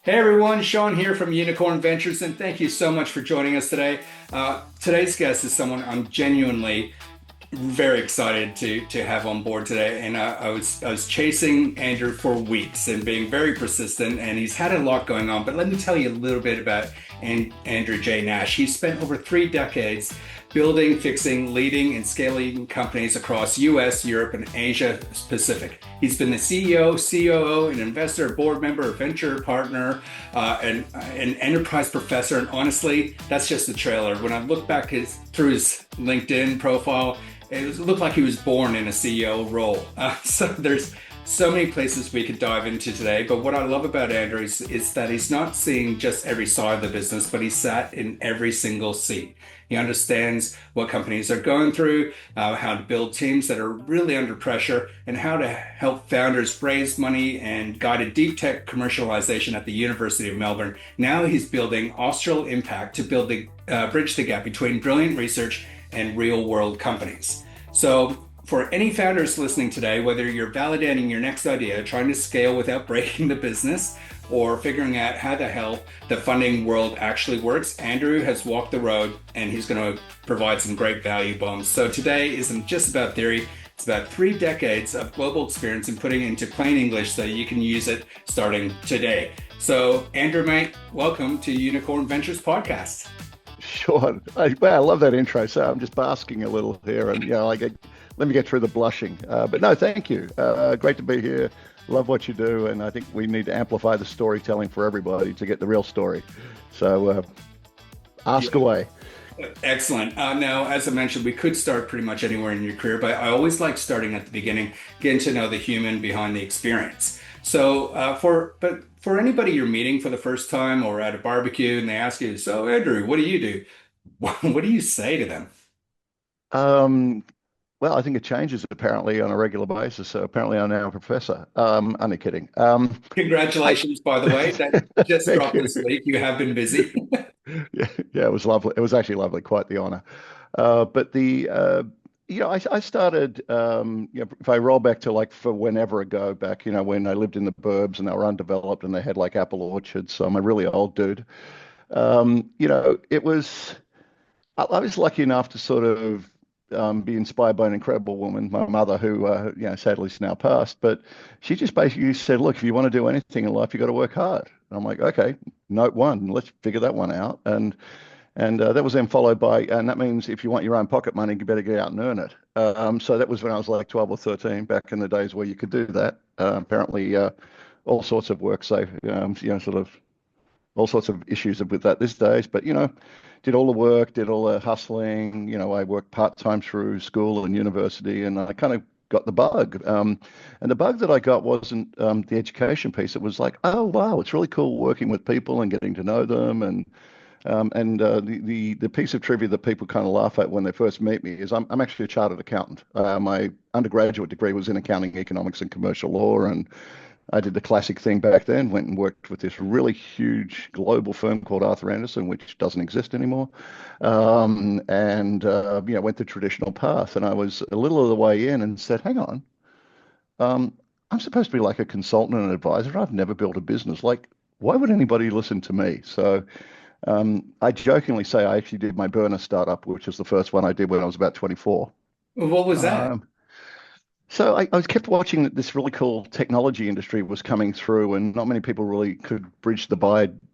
Hey everyone, Sean here from Unicorn Ventures, and thank you so much for joining us today. Today's guest is someone I'm genuinely very excited to have on board today. And I was chasing Andrew for weeks and being very persistent, and he's had a lot going on. But let me tell you a little bit about Andrew J Nash. He spent over 3 decades building, fixing, leading, and scaling companies across US, Europe, and Asia Pacific. He's been the CEO, COO, an investor, board member, a venture partner, and an enterprise professor. And honestly, that's just the trailer. When I look back through his LinkedIn profile, it looked like he was born in a CEO role. So there's so many places we could dive into today. But what I love about Andrew is that he's not seeing just every side of the business, but he's sat in every single seat. He understands what companies are going through, how to build teams that are really under pressure, and how to help founders raise money and guide a deep tech commercialization at the University of Melbourne. Now he's building Austral Impact to bridge the gap between brilliant research and real world companies. So for any founders listening today, whether you're validating your next idea, trying to scale without breaking the business, or figuring out how the hell the funding world actually works, Andrew has walked the road and he's going to provide some great value bombs. So today isn't just about theory, it's about 3 decades of global experience and putting it into plain English so you can use it starting today. So Andrew, mate, welcome to Unicorn Ventures Podcast. Sure. I love that intro. So I'm just basking a little here, and let me get through the blushing. But no, thank you. Great to be here. Love what you do, and I think we need to amplify the storytelling for everybody to get the real story. So ask away. Excellent. Now, as I mentioned, we could start pretty much anywhere in your career, but I always like starting at the beginning, getting to know the human behind the experience. So, for anybody you're meeting for the first time or at a barbecue, and they ask you, "So, Andrew, what do you do?" What do you say to them? Um, well, I think it changes apparently on a regular basis. So apparently I'm now a professor. Only kidding. I Congratulations, by the way, that just Thank dropped you. this week. You have been busy. Yeah, it was lovely. It was actually lovely, quite the honor. But I started, if I roll back to like for whenever ago, back, when I lived in the burbs and they were undeveloped and they had like apple orchards. So I'm a really old dude. It was, I was lucky enough to sort of be inspired by an incredible woman, my mother, who, sadly is now passed. But she just basically said, look, if you want to do anything in life, you got to work hard. And I'm like, okay, note one, let's figure that one out. And that was then followed by, and that means if you want your own pocket money, you better get out and earn it. So that was when I was like 12 or 13, back in the days where you could do that. Apparently, all sorts of work, so, sort of all sorts of issues with that these days. But, did all the work, did all the hustling. I worked part-time through school and university, and I kind of got the bug. And the bug that I got wasn't the education piece. It was like, oh, wow, it's really cool working with people and getting to know them. And the piece of trivia that people kind of laugh at when they first meet me is I'm actually a chartered accountant. My undergraduate degree was in accounting, economics, and commercial law, and I did the classic thing back then, went and worked with this really huge global firm called Arthur Andersen, which doesn't exist anymore. Went the traditional path. And I was a little of the way in and said, hang on, I'm supposed to be like a consultant and an advisor. I've never built a business. Like, why would anybody listen to me? So I jokingly say I actually did my burner startup, which was the first one I did when I was about 24. What was that? Um, so I was kept watching that this really cool technology industry was coming through, and not many people really could bridge the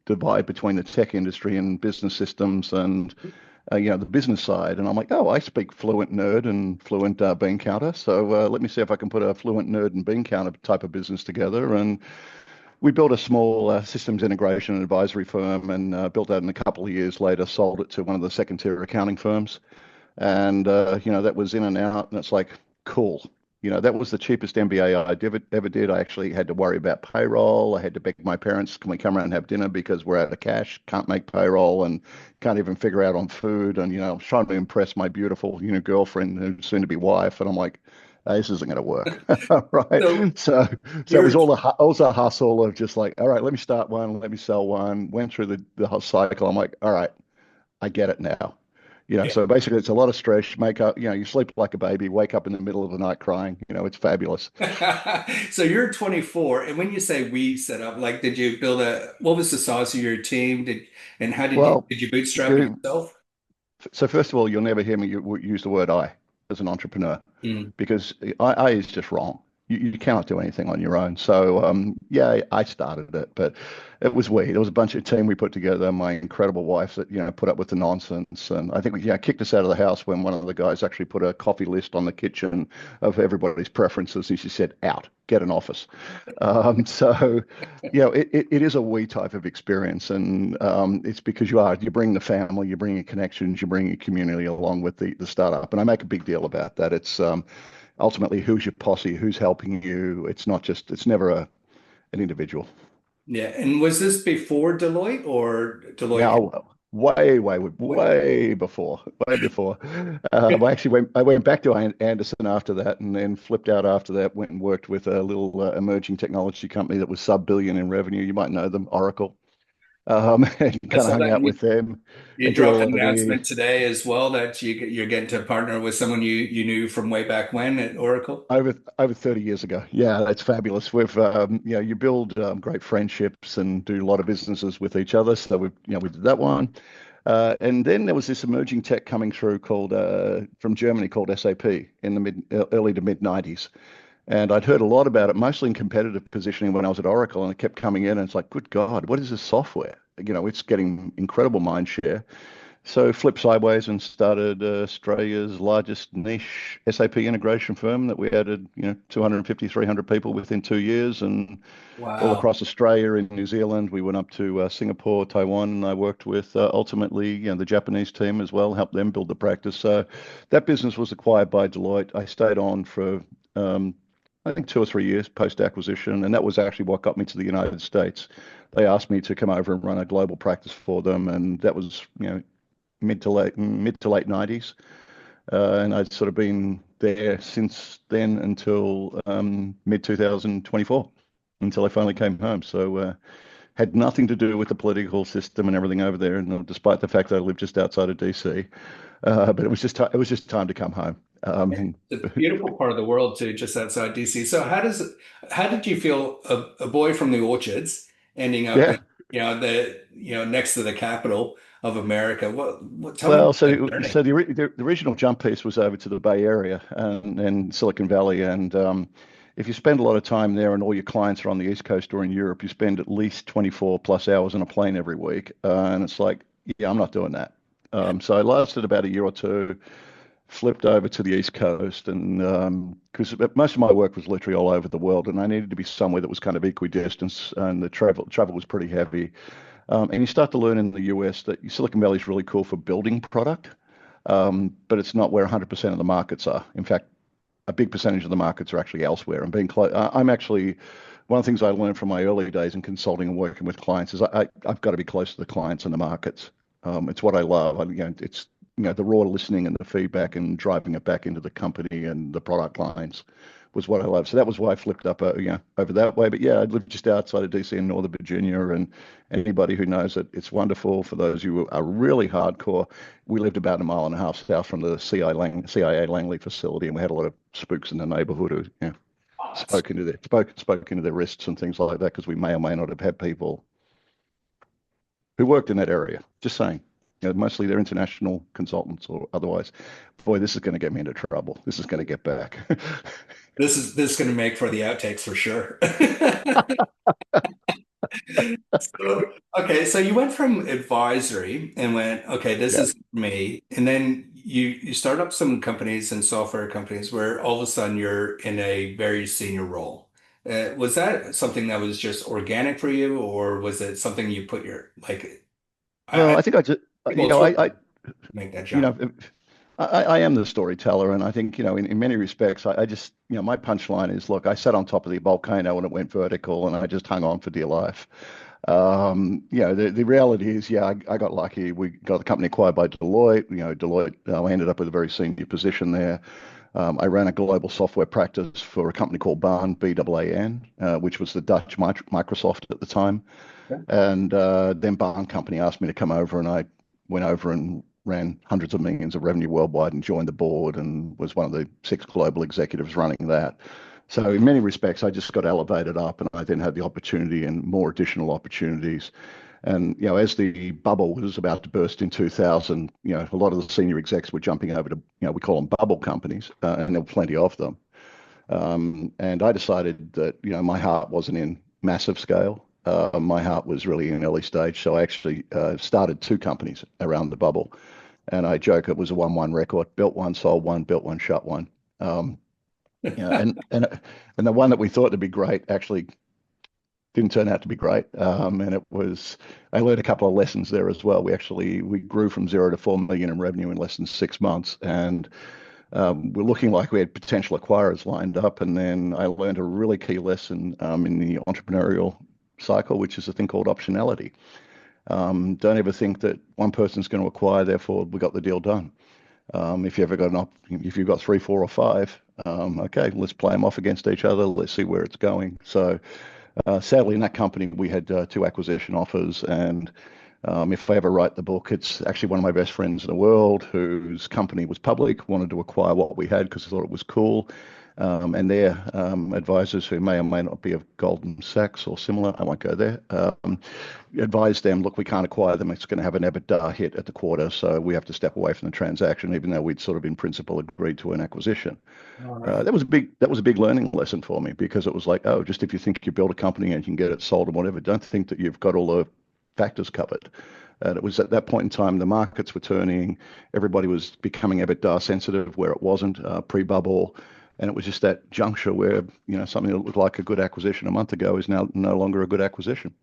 divide between the tech industry and business systems and the business side. And I'm like, oh, I speak fluent nerd and fluent bean counter. So let me see if I can put a fluent nerd and bean counter type of business together. And we built a small systems integration and advisory firm, and built that in a couple of years later, sold it to one of the second tier accounting firms. And, that was in and out. And it's like, cool. That was the cheapest MBA I ever did. I actually had to worry about payroll. I had to beg my parents, can we come around and have dinner because we're out of cash, can't make payroll, and can't even figure out on food. And, I was trying to impress my beautiful, girlfriend, who's soon to be wife. And I'm like, "Hey, this isn't going to work." So Right. So it you're was all the hustle of just like, all right, let me start one, let me sell one, went through the whole cycle. I'm like, all right, I get it now. Yeah. So basically it's a lot of stress. Make up, you sleep like a baby, wake up in the middle of the night crying. It's fabulous. So you're 24, and when you say we set up, like, did you build what was the size of your team? And how Well, did you bootstrap it you, yourself? so first of all, you'll never hear me use the word I as an entrepreneur Mm. because I is just wrong. You cannot do anything on your own. So yeah, I started it, but it was we. There was a bunch of team we put together. My incredible wife that put up with the nonsense, and I think kicked us out of the house when one of the guys actually put a coffee list on the kitchen of everybody's preferences, and she said, "Out, get an office." So it is a we type of experience, and it's because you bring the family, you bring your connections, you bring your community along with the startup, and I make a big deal about that. It's ultimately who's your posse, who's helping you. It's never an individual. Yeah. And was this before Deloitte or Deloitte? Now, way before, way before. I went back to Anderson after that, and then flipped out after that. Went and worked with a little emerging technology company that was sub-billion in revenue. You might know them, Oracle. And I kind of saw hung that out with them you and did a dropped lot an of the announcement today as well that you're getting to partner with someone you knew from way back when at Oracle. over 30 years ago. Yeah, that's fabulous. You build great friendships and do a lot of businesses with each other. So we did that one. And then there was this emerging tech coming through called from Germany called SAP in the early to mid 90s. And I'd heard a lot about it, mostly in competitive positioning when I was at Oracle, and it kept coming in. And it's like, good God, what is this software? It's getting incredible mind share. So flipped sideways and started Australia's largest niche SAP integration firm that we added, 250, 300 people within 2 years, and all Wow. across Australia and New Zealand. We went up to Singapore, Taiwan, and I worked with ultimately, the Japanese team as well, helped them build the practice. So that business was acquired by Deloitte. I stayed on for, um, I think, 2 or 3 years post acquisition, and that was actually what got me to the United States. They asked me to come over and run a global practice for them, and that was, mid to late 90s. And I'd sort of been there since then until mid 2024, until I finally came home. So had nothing to do with the political system and everything over there, and despite the fact that I live just outside of DC, but it was just time to come home. And It's a beautiful part of the world too, just outside DC. So how did you feel a boy from the orchards ending up in, yeah, next to the capital of America? Tell me well, about that so journey. the original jump piece was over to the Bay Area and Silicon Valley, and if you spend a lot of time there and all your clients are on the East Coast or in Europe, you spend at least 24 plus hours on a plane every week, and it's like, yeah, I'm not doing that. So I lasted about a year or two, flipped over to the East Coast, and because most of my work was literally all over the world, and I needed to be somewhere that was kind of equidistant, and the travel was pretty heavy. And you start to learn in the US that Silicon Valley is really cool for building product, but it's not where 100% of the markets are. In fact, a big percentage of the markets are actually elsewhere. And being close, I'm actually one of the things I learned from my early days in consulting and working with clients is I've got to be close to the clients and the markets. It's what I love. It's the raw listening and the feedback and driving it back into the company and the product lines was what I love. So that was why I flipped up, over that way. But yeah, I live just outside of DC in Northern Virginia, and anybody who knows it, it's wonderful. For those who are really hardcore, we lived about a mile and a half south from the CIA Langley facility, and we had a lot of spooks in the neighborhood who, Oh, spoke into their wrists and things like that because we may or may not have had people who worked in that area. Just saying. Mostly they're international consultants or otherwise. Boy, this is going to get me into trouble. This is going to get back. this is going to make for the outtakes for sure. So, okay, so you went from advisory and went, okay, this Yeah. is me, and then you start up some companies and software companies where all of a sudden you're in a very senior role. Was that something that was just organic for you, or was it something you put your like? Well, I I think I just, People struggle I to make that you jump. know, I am the storyteller, and I think, in many respects, I just, my punchline is, look, I sat on top of the volcano when it went vertical, and I just hung on for dear life. The reality is, yeah, I got lucky. We got the company acquired by Deloitte. Deloitte, I ended up with a very senior position there. I ran a global software practice for a company called Baan, BAAN, which was the Dutch Microsoft at the time. Yeah. And then Baan Company asked me to come over, and I went over and ran hundreds of millions of revenue worldwide and joined the board and was one of the 6 global executives running that. So in many respects, I just got elevated up, and I then had the opportunity and more additional opportunities. And as the bubble was about to burst in 2000, a lot of the senior execs were jumping over to, we call them bubble companies, and there were plenty of them. And I decided that, my heart wasn't in massive scale. My heart was really in early stage. So I actually started 2 companies around the bubble. And I joke it was a 1-1 record: built one, sold one, built one, shut one. And the one that we thought to be great actually didn't turn out to be great. And I learned a couple of lessons there as well. We grew from 0 to 4 million in revenue in less than 6 months. And we're looking like we had potential acquirers lined up. And then I learned a really key lesson in the entrepreneurial cycle, which is a thing called optionality. Don't ever think that one person's going to acquire, therefore we got the deal done. If you've got 3, 4, or 5, okay, let's play them off against each other. Let's see where it's going. So sadly, in that company, we had 2 acquisition offers, and if I ever write the book, it's actually one of my best friends in the world whose company was public, wanted to acquire what we had because he thought it was cool. And their advisors, who may or may not be of Goldman Sachs or similar, I won't go there, advised them, look, we can't acquire them. It's going to have an EBITDA hit at the quarter, so we have to step away from the transaction, even though we'd sort of in principle agreed to an acquisition. All right. That was a big learning lesson for me, because it was like, oh, just if you think you build a company and you can get it sold and whatever, don't think that you've got all the factors covered. And it was at that point in time the markets were turning, everybody was becoming EBITDA sensitive where it wasn't pre-bubble. And it was just that juncture where, something that looked like a good acquisition a month ago is now no longer a good acquisition.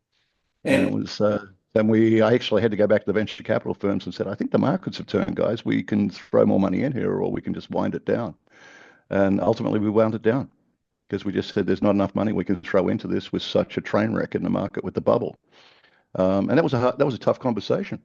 And it And was, I actually had to go back to the venture capital firms and said, I think the markets have turned, guys. We can throw more money in here, or we can just wind it down. And ultimately we wound it down because we just said there's not enough money we can throw into this with such a train wreck in the market with the bubble. And that was a tough conversation.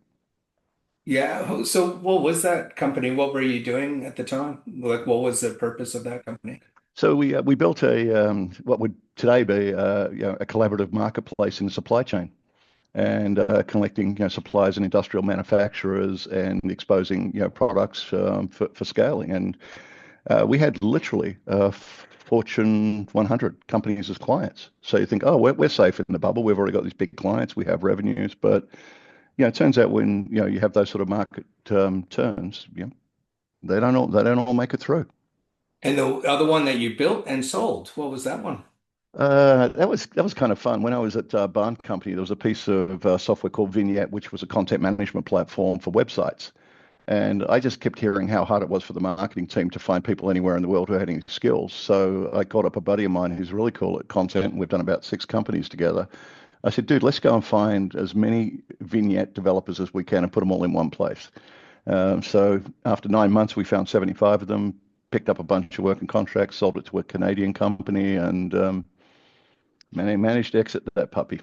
yeah, so what was that company? What were you doing at the time? Like, what was the purpose of that company? So we built a what would today be a collaborative marketplace in the supply chain, and collecting suppliers and industrial manufacturers and exposing products for scaling. And we had literally Fortune 100 companies as clients. So you think, oh, we're safe in the bubble. We've already got these big clients. We have revenues, but it turns out when you have those sort of market turns, they don't all make it through. And the other one that you built and sold, what was that one? That was kind of fun. When I was at Barn Company, there was a piece of software called Vignette, which was a content management platform for websites. And I just kept hearing how hard it was for the marketing team to find people anywhere in the world who had any skills. So I called up a buddy of mine who's really cool at content, and we've done about 6 companies together. I said, dude, let's go and find as many Vignette developers as we can and put them all in one place. So after 9 months, we found 75 of them, picked up a bunch of working contracts, sold it to a Canadian company, and managed to exit that puppy.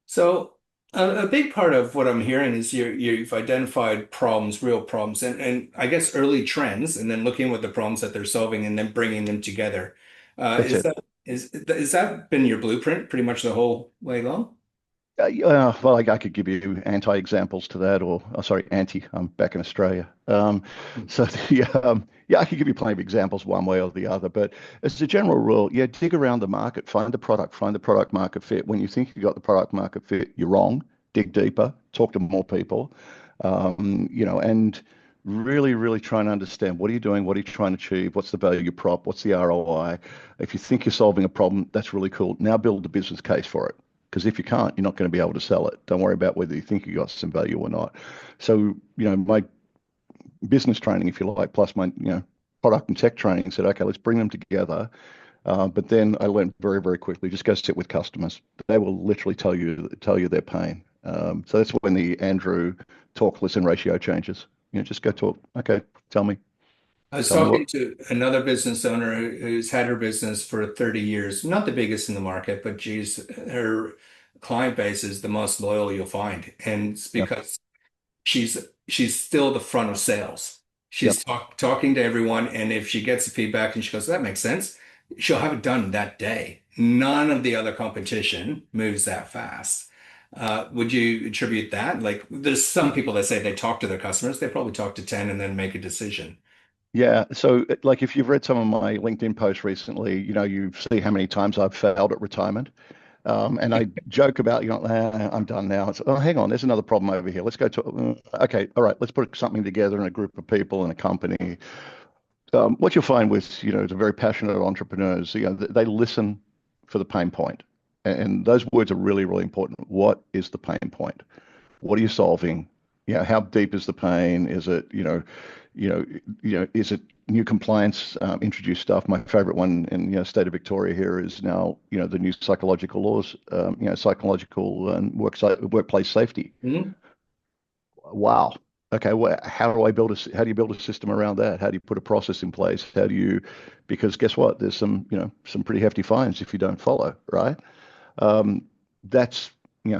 So a big part of what I'm hearing is you've identified problems, real problems, and I guess early trends, and then looking at the problems that they're solving and then bringing them together. That's it. Is that been your blueprint pretty much the whole way along? Yeah, well, I could give you anti-examples to that, or sorry, anti. I'm back in Australia. So yeah, I could give you plenty of examples one way or the other. But as a general rule, yeah, dig around the market, find the product market fit. When you think you got the product market fit, you're wrong. Dig deeper, talk to more people, and really, really try and understand what are you doing, what are you trying to achieve, what's the value prop, what's the ROI. If you think you're solving a problem, that's really cool. Now build the business case for it. Because if you can't, you're not going to be able to sell it. Don't worry about whether you think you got some value or not. So, my business training, if you like, plus my, product and tech training said, okay, let's bring them together. But then I learned very, very quickly, just go sit with customers. They will literally tell you their pain. So that's when the Andrew talk, listen ratio changes. Just go talk. Okay, tell me. I was Tell me what. talking to another business owner who's had her business for 30 years, not the biggest in the market, but geez, her client base is the most loyal you'll find. And it's Yeah, because she's still the front of sales. yeah, She's talking to everyone, and if she gets the feedback and she goes, that makes sense, she'll have it done that day. None of the other competition moves that fast. Would you attribute that? Like, there's some people that say they talk to their customers. They probably talk to 10 and then make a decision. Yeah. So, like, if you've read some of my LinkedIn posts recently, you see how many times I've failed at retirement. And I joke about, I'm done now. It's, oh, hang on, there's another problem over here. Let's go to, okay, all right, let's put something together in a group of people in a company. What you'll find with, the very passionate entrepreneurs, they listen for the pain point. And those words are really, really important. What is the pain point? What are you solving? How deep is the pain? Is it, is it new compliance introduced stuff? My favorite one in state of Victoria here is now the new psychological laws, psychological and workplace safety. Mhm. Wow. Okay. Well, how do you build a system around that? How do you put a process in place? Because guess what? There's some pretty hefty fines if you don't follow, right? Um, that's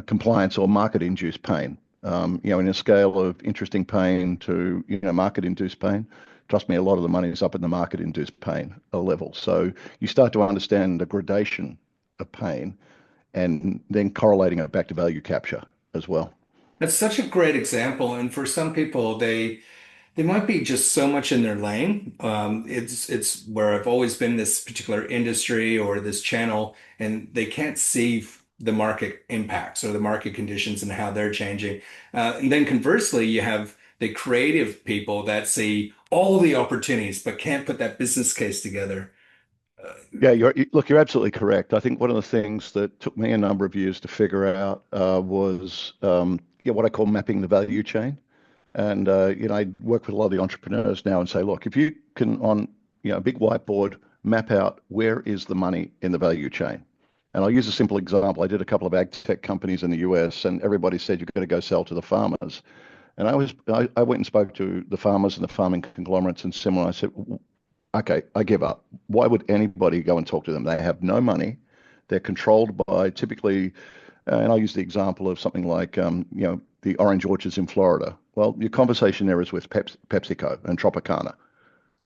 compliance or market-induced pain. In a scale of interesting pain to market-induced pain, trust me, a lot of the money is up in the market-induced pain level. So you start to understand the gradation of pain, and then correlating it back to value capture as well. That's such a great example. And for some people, they might be just so much in their lane. It's where I've always been this particular industry or this channel, and they can't see the market impacts or the market conditions and how they're changing. And then conversely, you have the creative people that see all the opportunities but can't put that business case together. Yeah, look, you're absolutely correct. I think one of the things that took me a number of years to figure out was what I call mapping the value chain. And I work with a lot of the entrepreneurs now and say, look, if you can on a big whiteboard map out where is the money in the value chain. And I'll use a simple example. I did a couple of ag tech companies in the US, and everybody said you've got to go sell to the farmers. And I went and spoke to the farmers and the farming conglomerates and similar. I said, okay, I give up. Why would anybody go and talk to them? They have no money. They're controlled by typically, and I'll use the example of something like, the orange orchards in Florida. Well, your conversation there is with PepsiCo and Tropicana,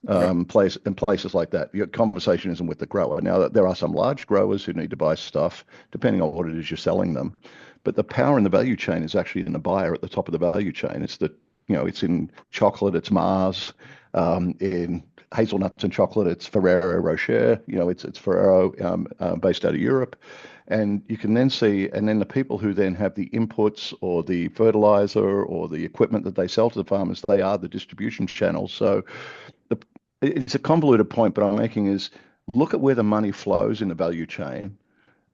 Right. places like that. Your conversation isn't with the grower. Now, there are some large growers who need to buy stuff, depending on what it is you're selling them. But the power in the value chain is actually in the buyer at the top of the value chain. It's in chocolate, it's Mars, in hazelnuts and chocolate, it's Ferrero Rocher. It's Ferrero, based out of Europe. And you can then see, and then the people who then have the inputs or the fertilizer or the equipment that they sell to the farmers, they are the distribution channels. So the, it's a convoluted point, but I'm making is look at where the money flows in the value chain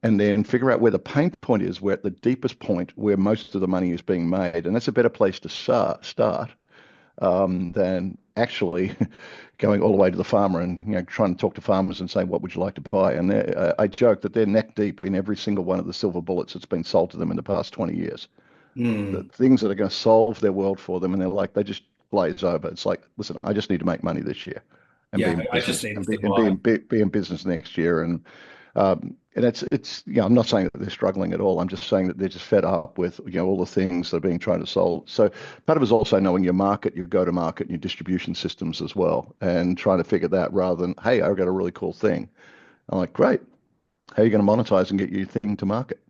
and then figure out where the pain point is, where at the deepest point where most of the money is being made. And that's a better place to start than actually going all the way to the farmer and trying to talk to farmers and saying, what would you like to buy? And I joke that they're neck deep in every single one of the silver bullets that's been sold to them in the past 20 years. The Hmm. things that are going to solve their world for them, and they just blaze over. It's like, listen, I just need to make money this year and be Yeah, in I just business need and to be and be in, survive. be in business next year. And it's I'm not saying that they're struggling at all. I'm just saying that they're just fed up with all the things they're being trying to solve. So part of it is also knowing your market, your go-to-market, and your distribution systems as well, and trying to figure that rather than, hey, I've got a really cool thing. I'm like, great. How are you going to monetize and get your thing to market?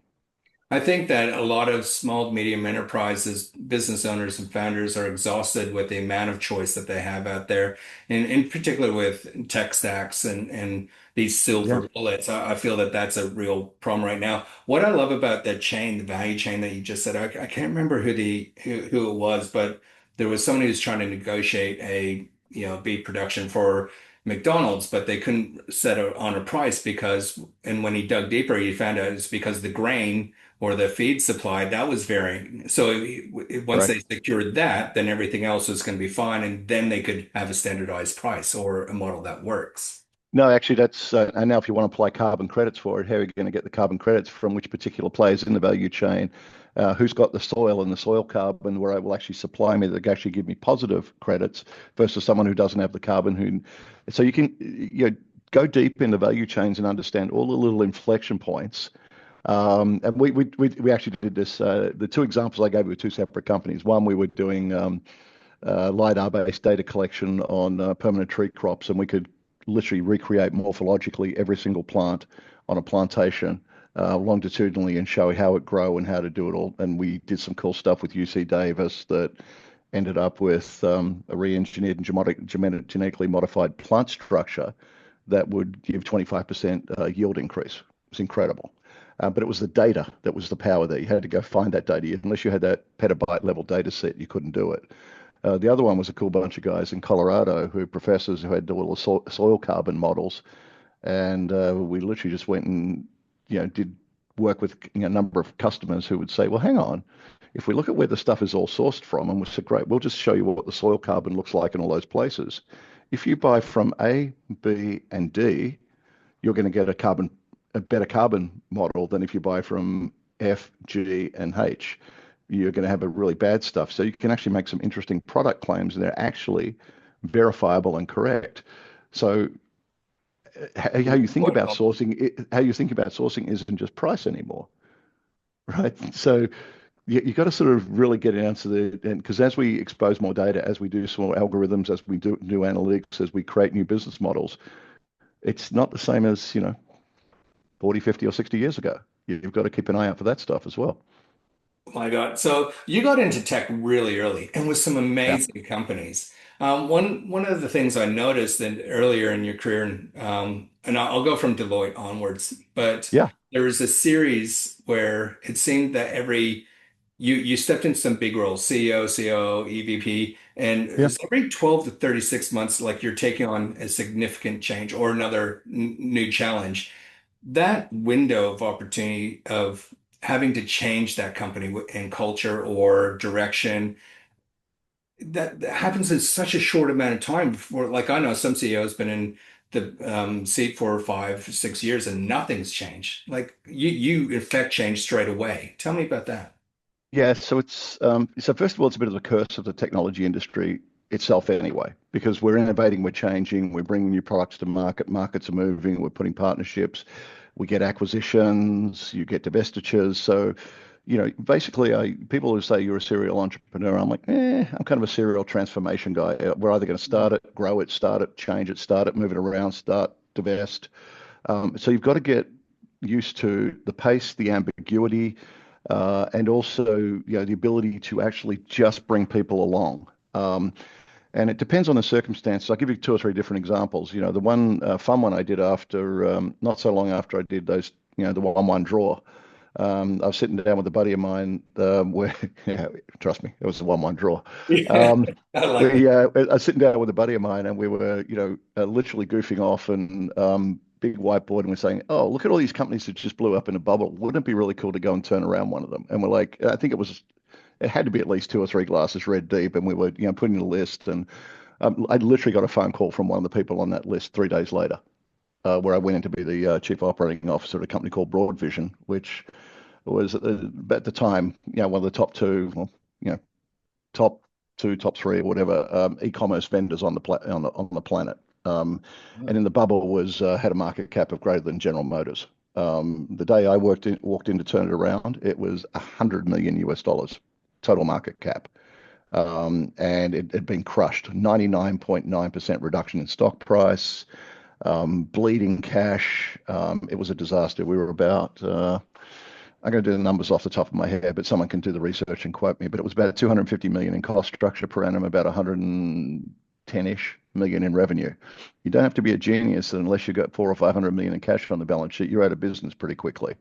I think that a lot of small, medium enterprises, business owners and founders are exhausted with the amount of choice that they have out there, and in particular with tech stacks and these Yeah. silver bullets. I feel that that's a real problem right now. What I love about that chain, the value chain that you just said, I can't remember who it was, but there was somebody who's trying to negotiate a beef production for McDonald's, but they couldn't on a price because, and when he dug deeper, he found out it's because the grain or the feed supply, that was varying. So once they Correct. secured that, then everything else was going to be fine, and then they could have a standardized price or a model that works. No, actually, that's and now if you want to apply carbon credits for it, how are you going to get the carbon credits from which particular players in the value chain? Who's got the soil and the soil carbon where it will actually supply me that can actually give me positive credits versus someone who doesn't have the carbon so you can go deep in the value chains and understand all the little inflection points. And we actually did this. The two examples I gave you were two separate companies. One, we were doing LiDAR-based data collection on permanent tree crops, and we could literally recreate morphologically every single plant on a plantation longitudinally and show how it grow and how to do it all. And we did some cool stuff with UC Davis that ended up with a re-engineered and genetically modified plant structure that would give 25% yield increase. It's incredible. But it was the data that was the power there. You had to go find that data. Unless you had that petabyte level data set, you couldn't do it. The other one was a cool bunch of guys in Colorado professors who had all the soil carbon models. And we literally just went and, did work with a number of customers who would say, well, hang on, if we look at where the stuff is all sourced from, and we said, great, we'll just show you what the soil carbon looks like in all those places. If you buy from A, B, and D, you're going to get a better carbon model than if you buy from F, G, and H. You're going to have a really bad stuff. So you can actually make some interesting product claims, and they're actually verifiable and correct. So how you think about sourcing isn't just price anymore, right? So you got to sort of really get down to because as we expose more data, as we do some more algorithms, as we do new analytics, as we create new business models, it's not the same as 40, 50, or 60 years ago. You've got to keep an eye out for that stuff as well. My God. So you got into tech really early and with some Yeah, amazing companies. One of the things I noticed that earlier in your career, and I'll go from Deloitte onwards, but yeah, there was a series where it seemed that you stepped into some big roles, CEO, COO, EVP, and it yeah. was every 12 to 36 months, like you're taking on a significant change or another new challenge. That window of opportunity of having to change that company and culture or direction, that happens in such a short amount of time before, like I know some CEOs been in the seat for 5, 6 years and nothing's changed. Like you effect change straight away. Tell me about that. Yeah, so so first of all, it's a bit of the curse of the technology industry itself anyway, because we're innovating, we're changing, we're bringing new products to market, markets are moving, we're putting partnerships, we get acquisitions, you get divestitures. So, basically, people who say you're a serial entrepreneur, I'm like, I'm kind of a serial transformation guy. We're either going to start it, grow it, start it, change it, start it, move it around, start, divest. So you've got to get used to the pace, the ambiguity, and also the ability to actually just bring people along. And it depends on the circumstances. I'll give you two or three different examples. The one fun one I did after not so long after I did those, the 1-1 draw. I was sitting down with a buddy of mine where, yeah, trust me, it was a 1-1 draw. Yeah, Um, I like it. I was sitting down with a buddy of mine, and we were, literally goofing off and big whiteboard, and we're saying, "Oh, look at all these companies that just blew up in a bubble. Wouldn't it be really cool to go and turn around one of them?" And we're like, I think it had to be at least 2 or 3 glasses red deep, and we were, putting a list, and I literally got a phone call from one of the people on that list 3 days later, where I went in to be the chief operating officer at a company called Broadvision, which was at the time, one of the top two, well, top two, top three, or whatever, e-commerce vendors on the planet. And in the bubble had a market cap of greater than General Motors. The day I walked in to turn it around, it was $100 million US total market cap. And it had been crushed. 99.9% reduction in stock price, bleeding cash. It was a disaster. We were about, I'm going to do the numbers off the top of my head, but someone can do the research and quote me. But it was about 250 million in cost structure per annum, about 110-ish million in revenue. You don't have to be a genius unless you got 400 or 500 million in cash on the balance sheet. You're out of business pretty quickly.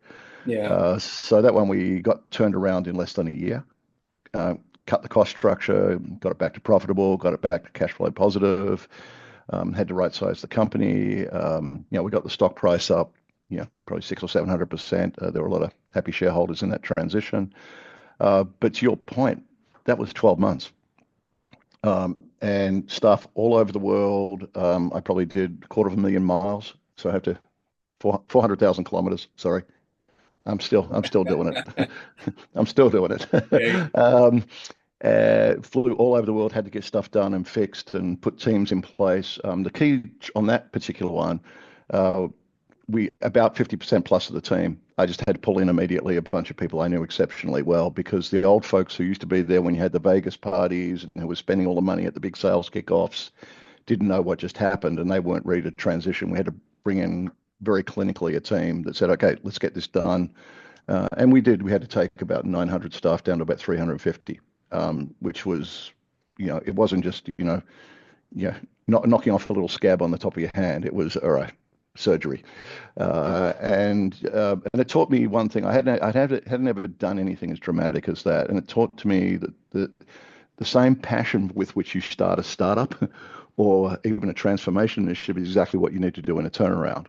Yeah. So that one we got turned around in less than a year. Cut the cost structure, got it back to profitable, got it back to cash flow positive. Had to right size the company. We got the stock price up, probably 600 or 700%. There were a lot of happy shareholders in that transition. But to your point, that was 12 months. And stuff all over the world. I probably did 250,000 miles. So I have to 400,000 kilometers. Sorry. I'm still doing it. I'm still doing Yeah. it. Flew all over the world, had to get stuff done and fixed and put teams in place. The key on that particular one, we about 50% plus of the team. I just had to pull in immediately a bunch of people I knew exceptionally well, because the old folks who used to be there when you had the Vegas parties and who were spending all the money at the big sales kickoffs didn't know what just happened, and they weren't ready to transition. We had to bring in very clinically a team that said, okay, let's get this done. And we did. We had to take about 900 staff down to about 350, which was, it wasn't just, yeah, not knocking off a little scab on the top of your hand. It was, all right, surgery. And it taught me one thing. Hadn't ever done anything as dramatic as that. And it taught to me that the same passion with which you start a startup or even a transformation initiative is exactly what you need to do in a turnaround.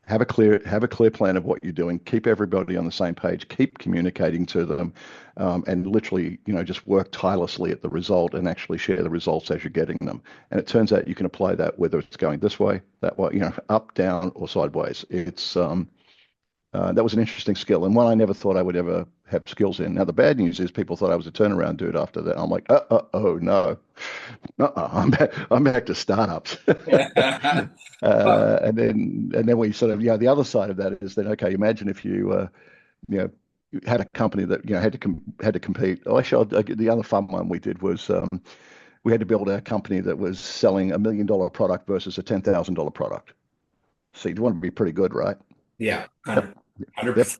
Have a clear plan of what you're doing. Keep everybody on the same page. Keep communicating to them, and literally, just work tirelessly at the result and actually share the results as you're getting them. And it turns out you can apply that whether it's going this way, that way, up, down, or sideways. That was an interesting skill and one I never thought I would ever have skills in. Now, the bad news is people thought I was a turnaround dude after that. I'm like, oh no, I'm back to startups. Well, And then we sort of, the other side of that is then, okay, imagine if you know, you had a company that, had to compete. Oh, actually, the other fun one we did was we had to build a company that was selling $1 million product versus a $10,000 product. So you'd want to be pretty good, right? yeah, Yep. 100%.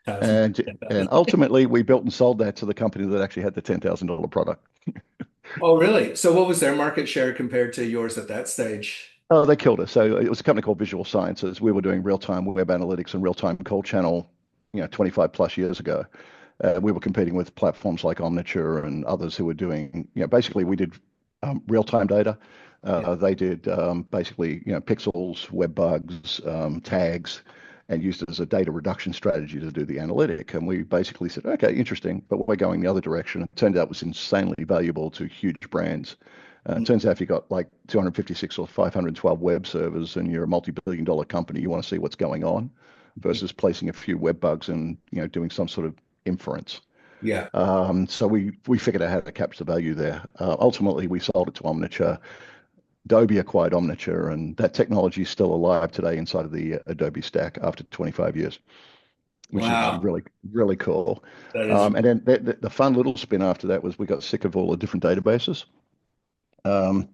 Yep. And ultimately, we built and sold that to the company that actually had the $10,000 product. Oh, really? So what was their market share compared to yours at that stage? Oh, they killed us. So it was a company called Visual Sciences. We were doing real-time web analytics and real-time call channel, 25 plus years ago. We were competing with platforms like Omniture and others who were doing, basically we did real-time data. Yeah. They did basically, pixels, web bugs, tags, and used it as a data reduction strategy to do the analytic. And we basically said, okay, interesting, but we're going the other direction. It turned out it was insanely valuable to huge brands. It turns out if you've got like 256 or 512 web servers and you're a multi-billion dollar company, you want to see what's going on versus placing a few web bugs and doing some sort of inference. Yeah. So we figured out how to capture the value there. Ultimately, we sold it to Omniture. Adobe acquired Omniture, and that technology is still alive today inside of the Adobe stack after 25 years, which is Wow. really, really cool. That is, And then the fun little spin after that was we got sick of all the different databases. Um,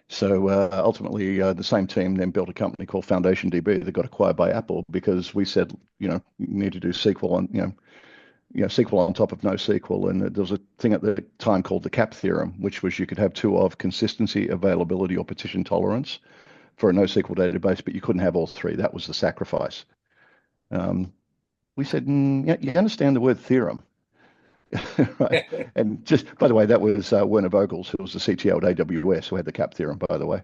so ultimately, the same team then built a company called Foundation DB that got acquired by Apple because we said, you need to do SQL on, SQL on top of NoSQL. And there was a thing at the time called the CAP theorem, which was you could have two of consistency, availability, or partition tolerance for a NoSQL database, but you couldn't have all three. That was the sacrifice. We said, yeah, you understand the word theorem. Right. And just by the way, that was Werner Vogels, who was the CTO at AWS, who had the CAP theorem, by the way.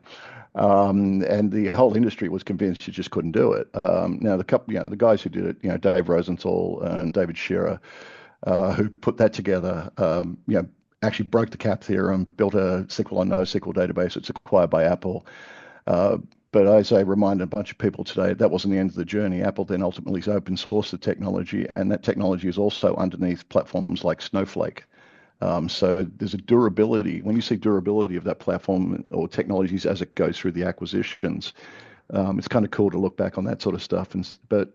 And the whole industry was convinced you just couldn't do it. Now, the guys who did it, Dave Rosenthal and David Shearer, who put that together, actually broke the CAP theorem, built a SQL on NoSQL database. It's acquired by Apple. But as I remind a bunch of people today, that wasn't the end of the journey. Apple then ultimately open sourced the technology, and that technology is also underneath platforms like Snowflake. So there's a durability. When you see durability of that platform or technologies as it goes through the acquisitions, it's kind of cool to look back on that sort of stuff. But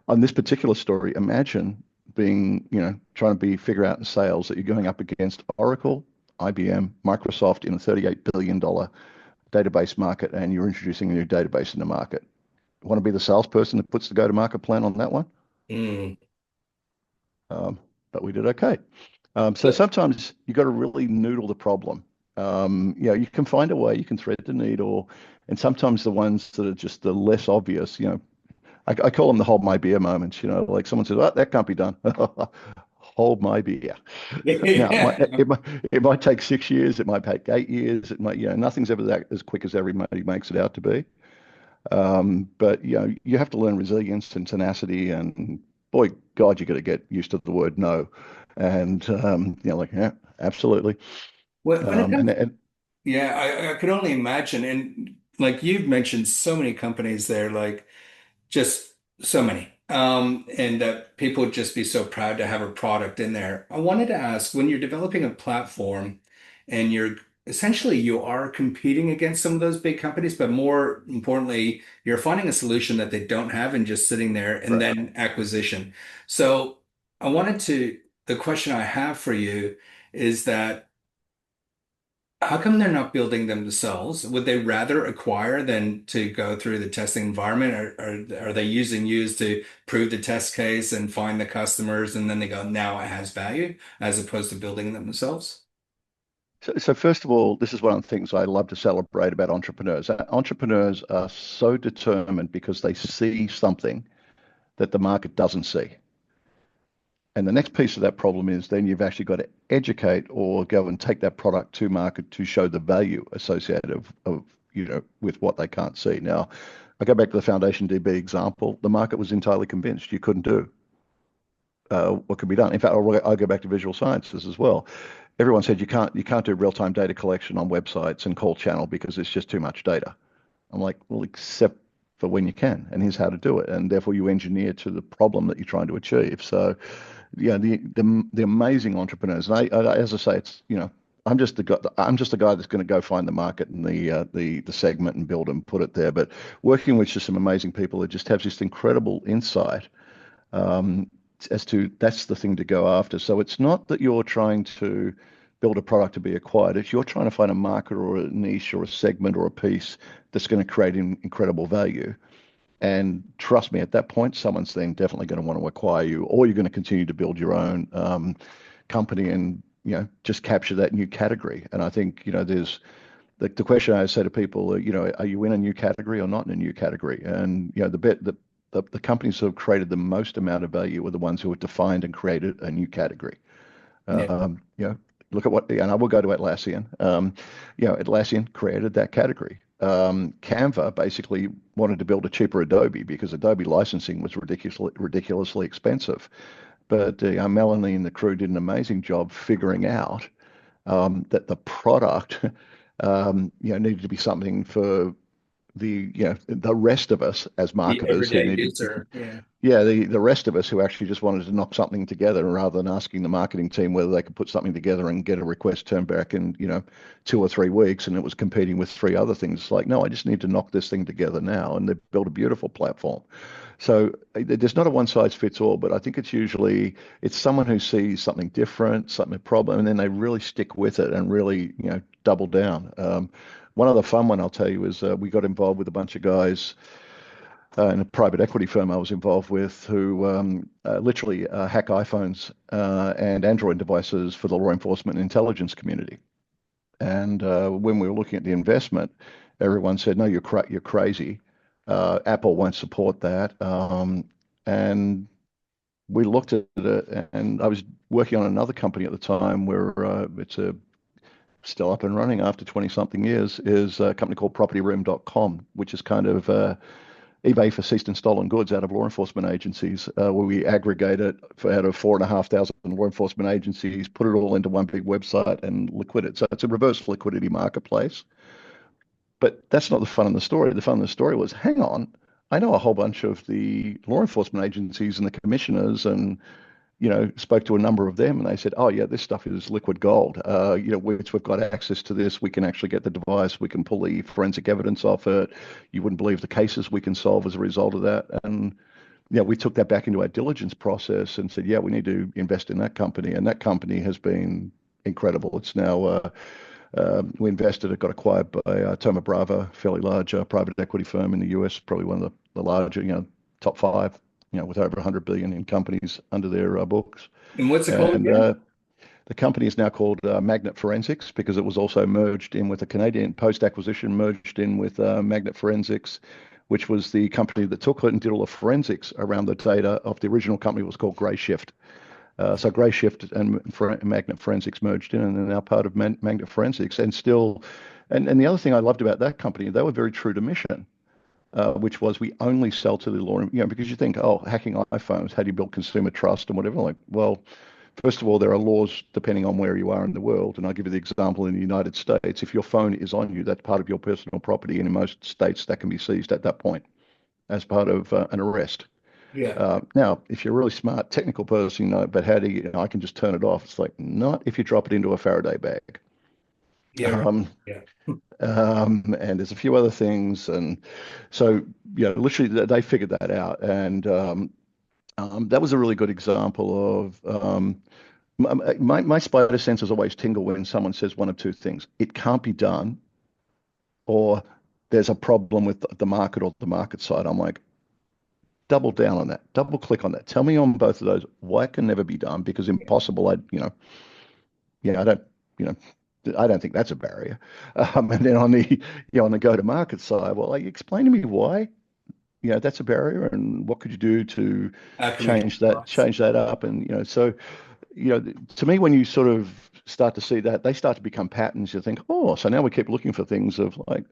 on this particular story, imagine being, trying to figure out in sales that you're going up against Oracle, IBM, Microsoft in a $38 billion database market, and you're introducing a new database in the market. Want to be the salesperson that puts the go-to-market plan on that one? mm. But we did okay. So sometimes you got to really noodle the problem. You can find a way, you can thread the needle, and sometimes the ones that are just the less obvious, I call them the hold my beer moments. Like someone says, "Oh, that can't be done." Hold my beer. Now, Yeah. it might take 6 years. It might take 8 years. It might, nothing's ever that as quick as everybody makes it out to be. But you have to learn resilience and tenacity, and boy, God, you got to get used to the word no. And like, yeah, absolutely. When it comes, And yeah, I could only imagine. And like you've mentioned so many companies there, like just so many. And that people would just be so proud to have a product in there. I wanted to ask, when you're developing a platform and you are competing against some of those big companies, but more importantly, you're finding a solution that they don't have and just sitting there and right. then acquisition. So the question I have for you is that How come they're not building them themselves? Would they rather acquire than to go through the testing environment? Are they using yous to prove the test case and find the customers and then they go, now it has value, as opposed to building them themselves? So first of all, this is one of the things I love to celebrate about entrepreneurs. Entrepreneurs are so determined because they see something that the market doesn't see. And the next piece of that problem is then you've actually got to educate or go and take that product to market to show the value associated with what they can't see. Now, I go back to the Foundation DB example. The market was entirely convinced you couldn't do what could be done. In fact, I'll go back to visual sciences as well. Everyone said you can't do real-time data collection on websites and call channel because it's just too much data. I'm like, well, except for when you can, and here's how to do it, and therefore you engineer to the problem that you're trying to achieve. So, yeah, the amazing entrepreneurs, and as I say, it's I'm just the guy that's going to go find the market and the segment and build and put it there. But working with just some amazing people that just have this incredible insight um, as to that's the thing to go after. So it's not that you're trying to build a product to be acquired. It's you're trying to find a market or a niche or a segment or a piece that's going to create incredible value. And trust me, at that point, someone's then definitely going to want to acquire you, or you're going to continue to build your own company and just capture that new category. And I think there's the question I say to people, are you in a new category or not in a new category? And the companies who have created the most amount of value are the ones who have defined and created a new category. Yeah. Um, you know, look at and I will go to Atlassian. Atlassian created that category. Canva basically wanted to build a cheaper Adobe because Adobe licensing was ridiculously expensive. But Melanie and the crew did an amazing job figuring out that the product, needed to be something for the rest of us as The marketers who everyday needed user. Yeah. yeah, the rest of us who actually just wanted to knock something together rather than asking the marketing team whether they could put something together and get a request turned back in, 2 or 3 weeks, and it was competing with three other things. It's like, no, I just need to knock this thing together now, and they've built a beautiful platform. So there's not a one size fits all, but I think it's someone who sees something different, something a problem, and then they really stick with it and really, double down. One other fun one I'll tell you is we got involved with a bunch of guys in a private equity firm I was involved with who literally hack iPhones and Android devices for the law enforcement and intelligence community. And when we were looking at the investment, everyone said, "No, you're crazy. Apple won't support that." And we looked at it, and I was working on another company at the time where it's still up and running after 20 something years, is a company called propertyroom.com, which is kind of eBay for seized and stolen goods out of law enforcement agencies, where we aggregate it out of 4,500 law enforcement agencies, put it all into one big website and liquid it. So it's a reverse liquidity marketplace. But that's not the fun of the story. The fun of the story was, hang on, I know a whole bunch of the law enforcement agencies and the commissioners and spoke to a number of them and they said, oh, yeah, this stuff is liquid gold. Once we've got access to this, we can actually get the device, we can pull the forensic evidence off it. You wouldn't believe the cases we can solve as a result of that. And, we took that back into our diligence process and said, yeah, we need to invest in that company. And that company has been incredible. It's now, we invested, it got acquired by Thoma Bravo, fairly large private equity firm in the US, probably one of the larger, top five, with over 100 billion in companies under their books. And what's it called And again? the company is now called Magnet Forensics because it was also merged in with a Canadian post-acquisition, merged in with Magnet Forensics, which was the company that took it and did all the forensics around the data of the original company. Was called Grey Shift. So Grey Shift and Magnet Forensics merged in and they're now part of Magnet Forensics. And still, and the other thing I loved about that company, they were very true to mission. Which was we only sell to the law, because you think, oh, hacking iPhones, how do you build consumer trust and whatever? Like, well, first of all, there are laws depending on where you are in the world. And I'll give you the example in the United States. If your phone is on you, that's part of your personal property. And in most states, that can be seized at that point as part of an arrest. Yeah. Now, if you're a really smart technical person, but how do I can just turn it off? It's like, not if you drop it into a Faraday bag. Yeah. Right. Um, Yeah. and there's a few other things. And so, literally they figured that out. And that was a really good example of My spider senses always tingle when someone says one of two things. It can't be done, or there's a problem with the market or the market side. I'm like, double down on that, double click on that. Tell me on both of those why it can never be done because impossible. I don't, you know, I don't think that's a barrier. And then on on the go-to-market side, well, like, explain to me why, that's a barrier and what could you do to How can we get across? change that up? And, so, to me, when you sort of start to see that, they start to become patterns. You think, oh, so now we keep looking for things of like,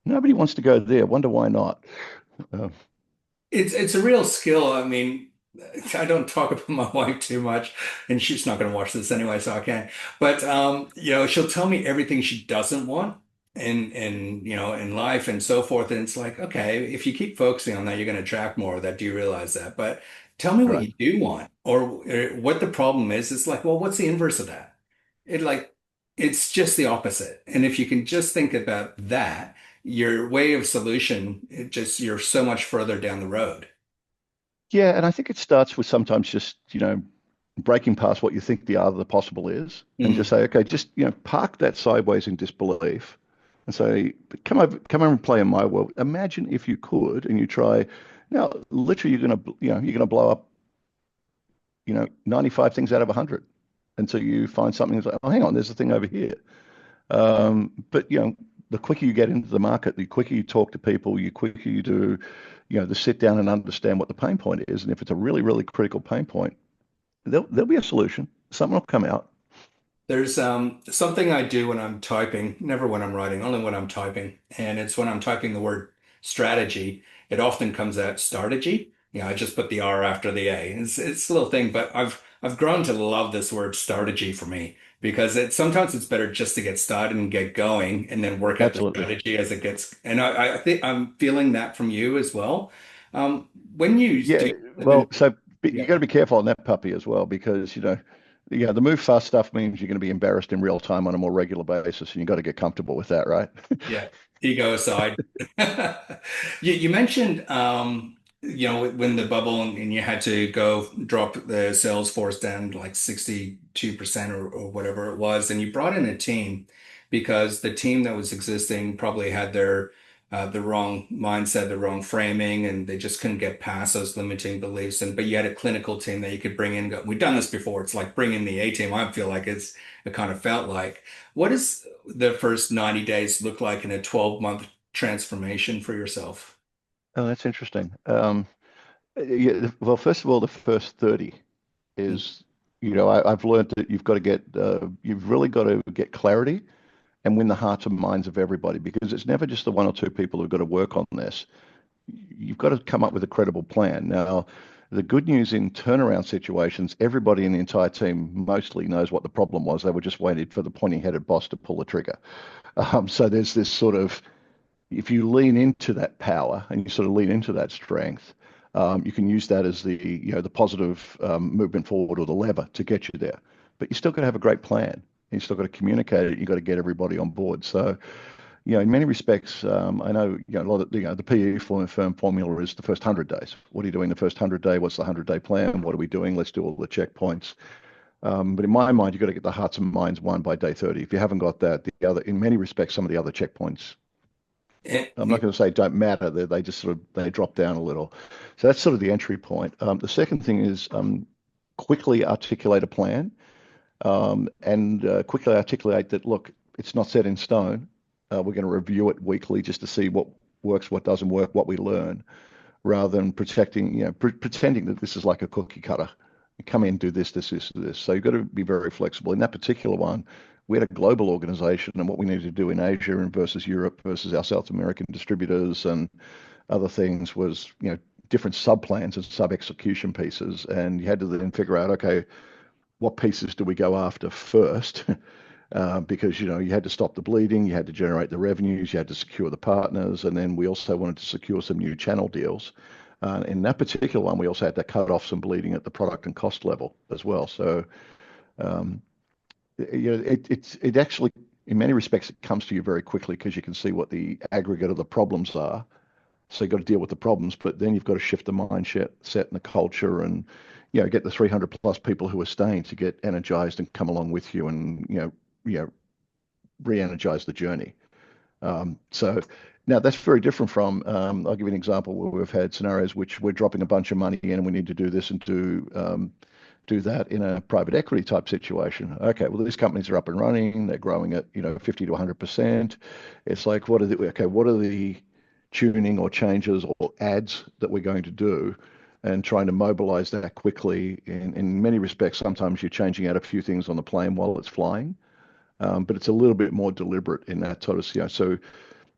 nobody wants to go there. Wonder why not? Uh, It's a real skill. I mean, I don't talk about my wife too much, and she's not going to watch this anyway, so I can't. But she'll tell me everything she doesn't want in life and so forth. And it's like, okay, if you keep focusing on that, you're going to attract more of that. Do you realize that? But tell me what right. you do want or what the problem is. It's like, well, what's the inverse of that? It like it's just the opposite. And if you can just think about that, your way of solution, you're so much further down the road. Yeah, and I think it starts with sometimes just, breaking past what you think the art of the possible is and just Mm. say, okay, just, park that sideways in disbelief and say, come over and play in my world. Imagine if you could and you try. Now, literally, you're gonna blow up, 95 things out of 100 until you find something that's like, oh, hang on, there's a thing over here. But the quicker you get into the market, the quicker you talk to people, the quicker you do, the sit down and understand what the pain point is. And if it's a really, really critical pain point, there'll be a solution. Something will come out. There's something I do when I'm typing, never when I'm writing, only when I'm typing. And it's when I'm typing the word strategy, it often comes out strategy. I just put the R after the A. It's a little thing, but I've grown to love this word strategy for me because sometimes it's better just to get started and get going and then work out the Absolutely. strategy as it gets. And I think I'm feeling that from you as well. When you Yeah. do, Well, so you yeah. got to be careful on that puppy as well because, the move fast stuff means you're going to be embarrassed in real time on a more regular basis, and you got to get comfortable with that, right? Yeah, ego aside. You mentioned when the bubble and you had to go drop the sales force down to like 62% or whatever it was, and you brought in a team because the team that was existing probably had the wrong mindset, the wrong framing, and they just couldn't get past those limiting beliefs. But you had a clinical team that you could bring in. We've done this before. It's like bringing the A team. I feel like it kind of felt like. What does the first 90 days look like in a 12-month transformation for yourself? Oh, that's interesting. Yeah, well, first of all, the first 30 is, I've learned that you've really got to get clarity and win the hearts and minds of everybody because it's never just the one or two people who've got to work on this. You've got to come up with a credible plan. Now, the good news in turnaround situations, everybody in the entire team mostly knows what the problem was. They were just waiting for the pointy-headed boss to pull the trigger. So there's this sort of, if you lean into that power and you sort of lean into that strength, you can use that as the positive movement forward or the lever to get you there. But you still got to have a great plan. You still got to communicate it. You got to get everybody on board. So, in many respects, I know, a lot of the PE firm formula is the first 100 days. What are you doing the first 100 day? What's the 100-day plan? What are we doing? Let's do all the checkpoints. But in my mind, you've got to get the hearts and minds won by day 30. If you haven't got that, in many respects, some of the other checkpoints, And, I'm not going to say don't matter. They just sort of, they drop down a little. So that's sort of the entry point. The second thing is quickly articulate a plan and quickly articulate that, look, it's not set in stone. We're going to review it weekly just to see what works, what doesn't work, what we learn, rather than pretending that this is like a cookie cutter. You come in, do this, this, this, this. So you've got to be very flexible. In that particular one, we had a global organization, and what we needed to do in Asia and versus Europe versus our South American distributors and other things was, different sub plans and sub execution pieces. And you had to then figure out, okay, what pieces do we go after first? Because you had to stop the bleeding, you had to generate the revenues, you had to secure the partners, and then we also wanted to secure some new channel deals. In that particular one, we also had to cut off some bleeding at the product and cost level as well. So um, it actually, in many respects, it comes to you very quickly because you can see what the aggregate of the problems are, So you've got to deal with the problems, but then you've got to shift the mindset set and the culture and, get the 300 plus people who are staying to get energized and come along with you and, re-energize the journey. So now that's very different from, I'll give you an example where we've had scenarios which we're dropping a bunch of money in and we need to do this and do that in a private equity type situation. Okay, well, these companies are up and running, they're growing at, 50 to 100%. It's like, what are the tuning or changes or ads that we're going to do? And trying to mobilize that quickly. In many respects, sometimes you're changing out a few things on the plane while it's flying, but it's a little bit more deliberate in that sort of, so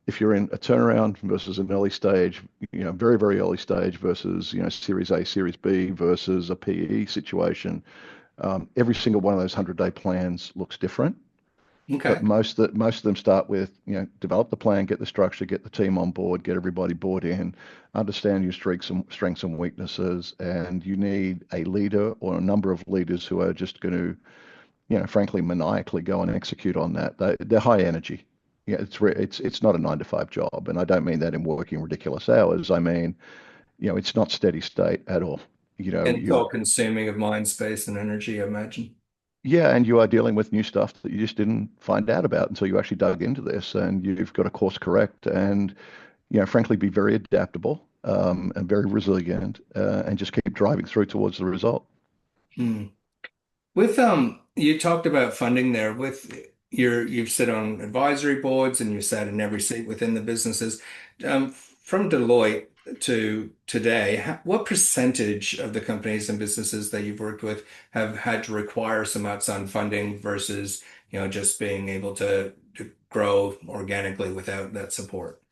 if you're in a turnaround versus an early stage, very, very early stage versus, Series A, Series B versus a PE situation, every single one of those 100-day plans looks different. But Okay. most of them start with, develop the plan, get the structure, get the team on board, get everybody bought in, understand your strengths and weaknesses, and you need a leader or a number of leaders who are just going to, frankly, maniacally go and execute on that. They're high energy. Yeah, it's not a 9 to 5 job, and I don't mean that in working ridiculous hours. I mean, it's not steady state at all. And it's You all consuming of mind space and energy, I imagine. Yeah, and you are dealing with new stuff that you just didn't find out about until you actually dug into this, and you've got to course correct and, frankly, be very adaptable and very resilient, and just keep driving through towards the result. Hmm. With you talked about funding there. With you've sit on advisory boards and you sat in every seat within the businesses. From Deloitte to today, what percentage of the companies and businesses that you've worked with have had to require some outside funding versus, just being able to grow organically without that support?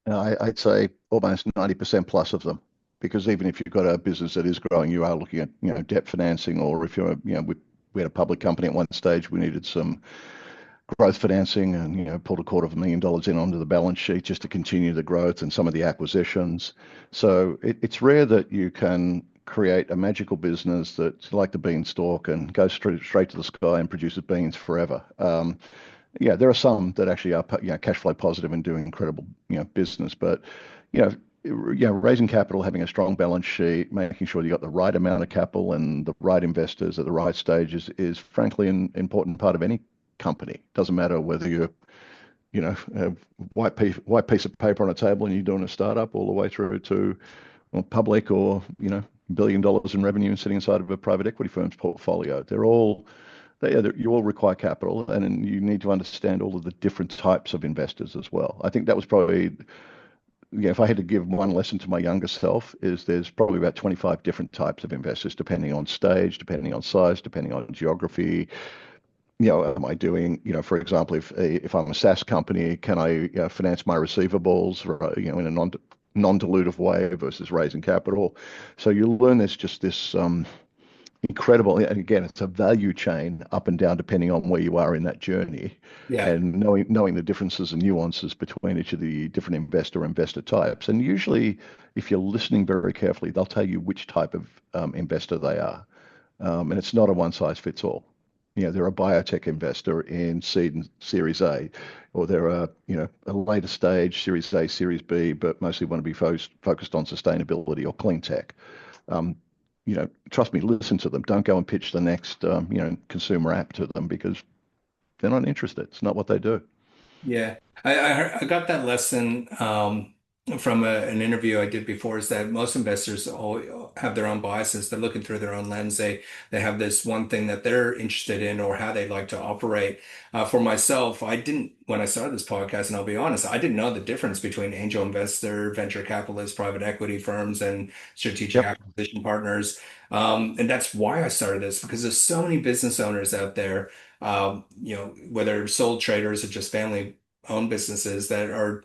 I'd say almost 90% plus of them, because even if you've got a business that is growing, you are looking at, debt financing, or if you're, we had a public company at one stage, we needed some growth financing and, pulled $250,000 in onto the balance sheet just to continue the growth and some of the acquisitions. So it's rare that you can create a magical business that's like the beanstalk and goes straight to the sky and produces beans forever. Yeah, there are some that actually are, cash flow positive and doing incredible, business. But, raising capital, having a strong balance sheet, making sure you got the right amount of capital and the right investors at the right stages is frankly an important part of any company. Doesn't matter whether you're, a white piece of paper on a table and you're doing a startup, all the way through to, well, public, or, $1 billion in revenue and sitting inside of a private equity firm's portfolio. You all require capital, and then you need to understand all of the different types of investors as well. I think that was probably, if I had to give one lesson to my younger self, is there's probably about 25 different types of investors, depending on stage, depending on size, depending on geography. Am I doing, for example, if I'm a SaaS company, can I, finance my receivables, in a non-dilutive way versus raising capital? So you learn this incredible, and again, it's a value chain up and down depending on where you are in that journey, Yeah. and knowing the differences and nuances between each of the different investor types. And usually, if you're listening very carefully, they'll tell you which type of investor they are. And it's not a one size fits all. They're a biotech investor in seed and Series A, or they're a later stage Series A, Series B, but mostly want to be focused on sustainability or clean tech. Um, Trust me, listen to them. Don't go and pitch the next, consumer app to them, because they're not interested. It's not what they do. Yeah, I got that lesson from an interview I did before. Is that most investors all have their own biases. They're looking through their own lens. They have this one thing that they're interested in or how they like to operate. For myself, I didn't when I started this podcast, and I'll be honest, I didn't know the difference between angel investor, venture capitalist, private equity firms, and strategic Yep. acquisition partners. And that's why I started this, because there's so many business owners out there, whether sole traders or just family owned businesses that are,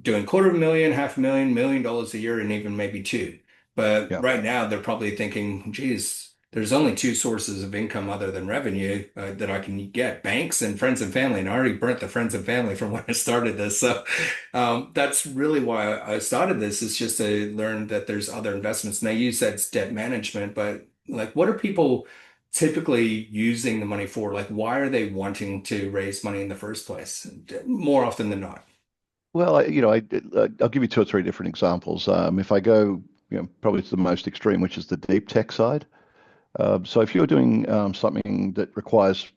doing quarter of a million, half a million, $1 million a year, and even maybe two. But Yep. right now, they're probably thinking, geez, there's only two sources of income other than revenue that I can get: banks and friends and family. And I already burnt the friends and family from when I started this. So that's really why I started this, is just to learn that there's other investments. Now, you said it's debt management, but like, what are people typically using the money for? Like, why are they wanting to raise money in the first place? More often than not. Well, I'll give you two or three different examples. If I go, probably to the most extreme, which is the deep tech side. So if you're doing something that requires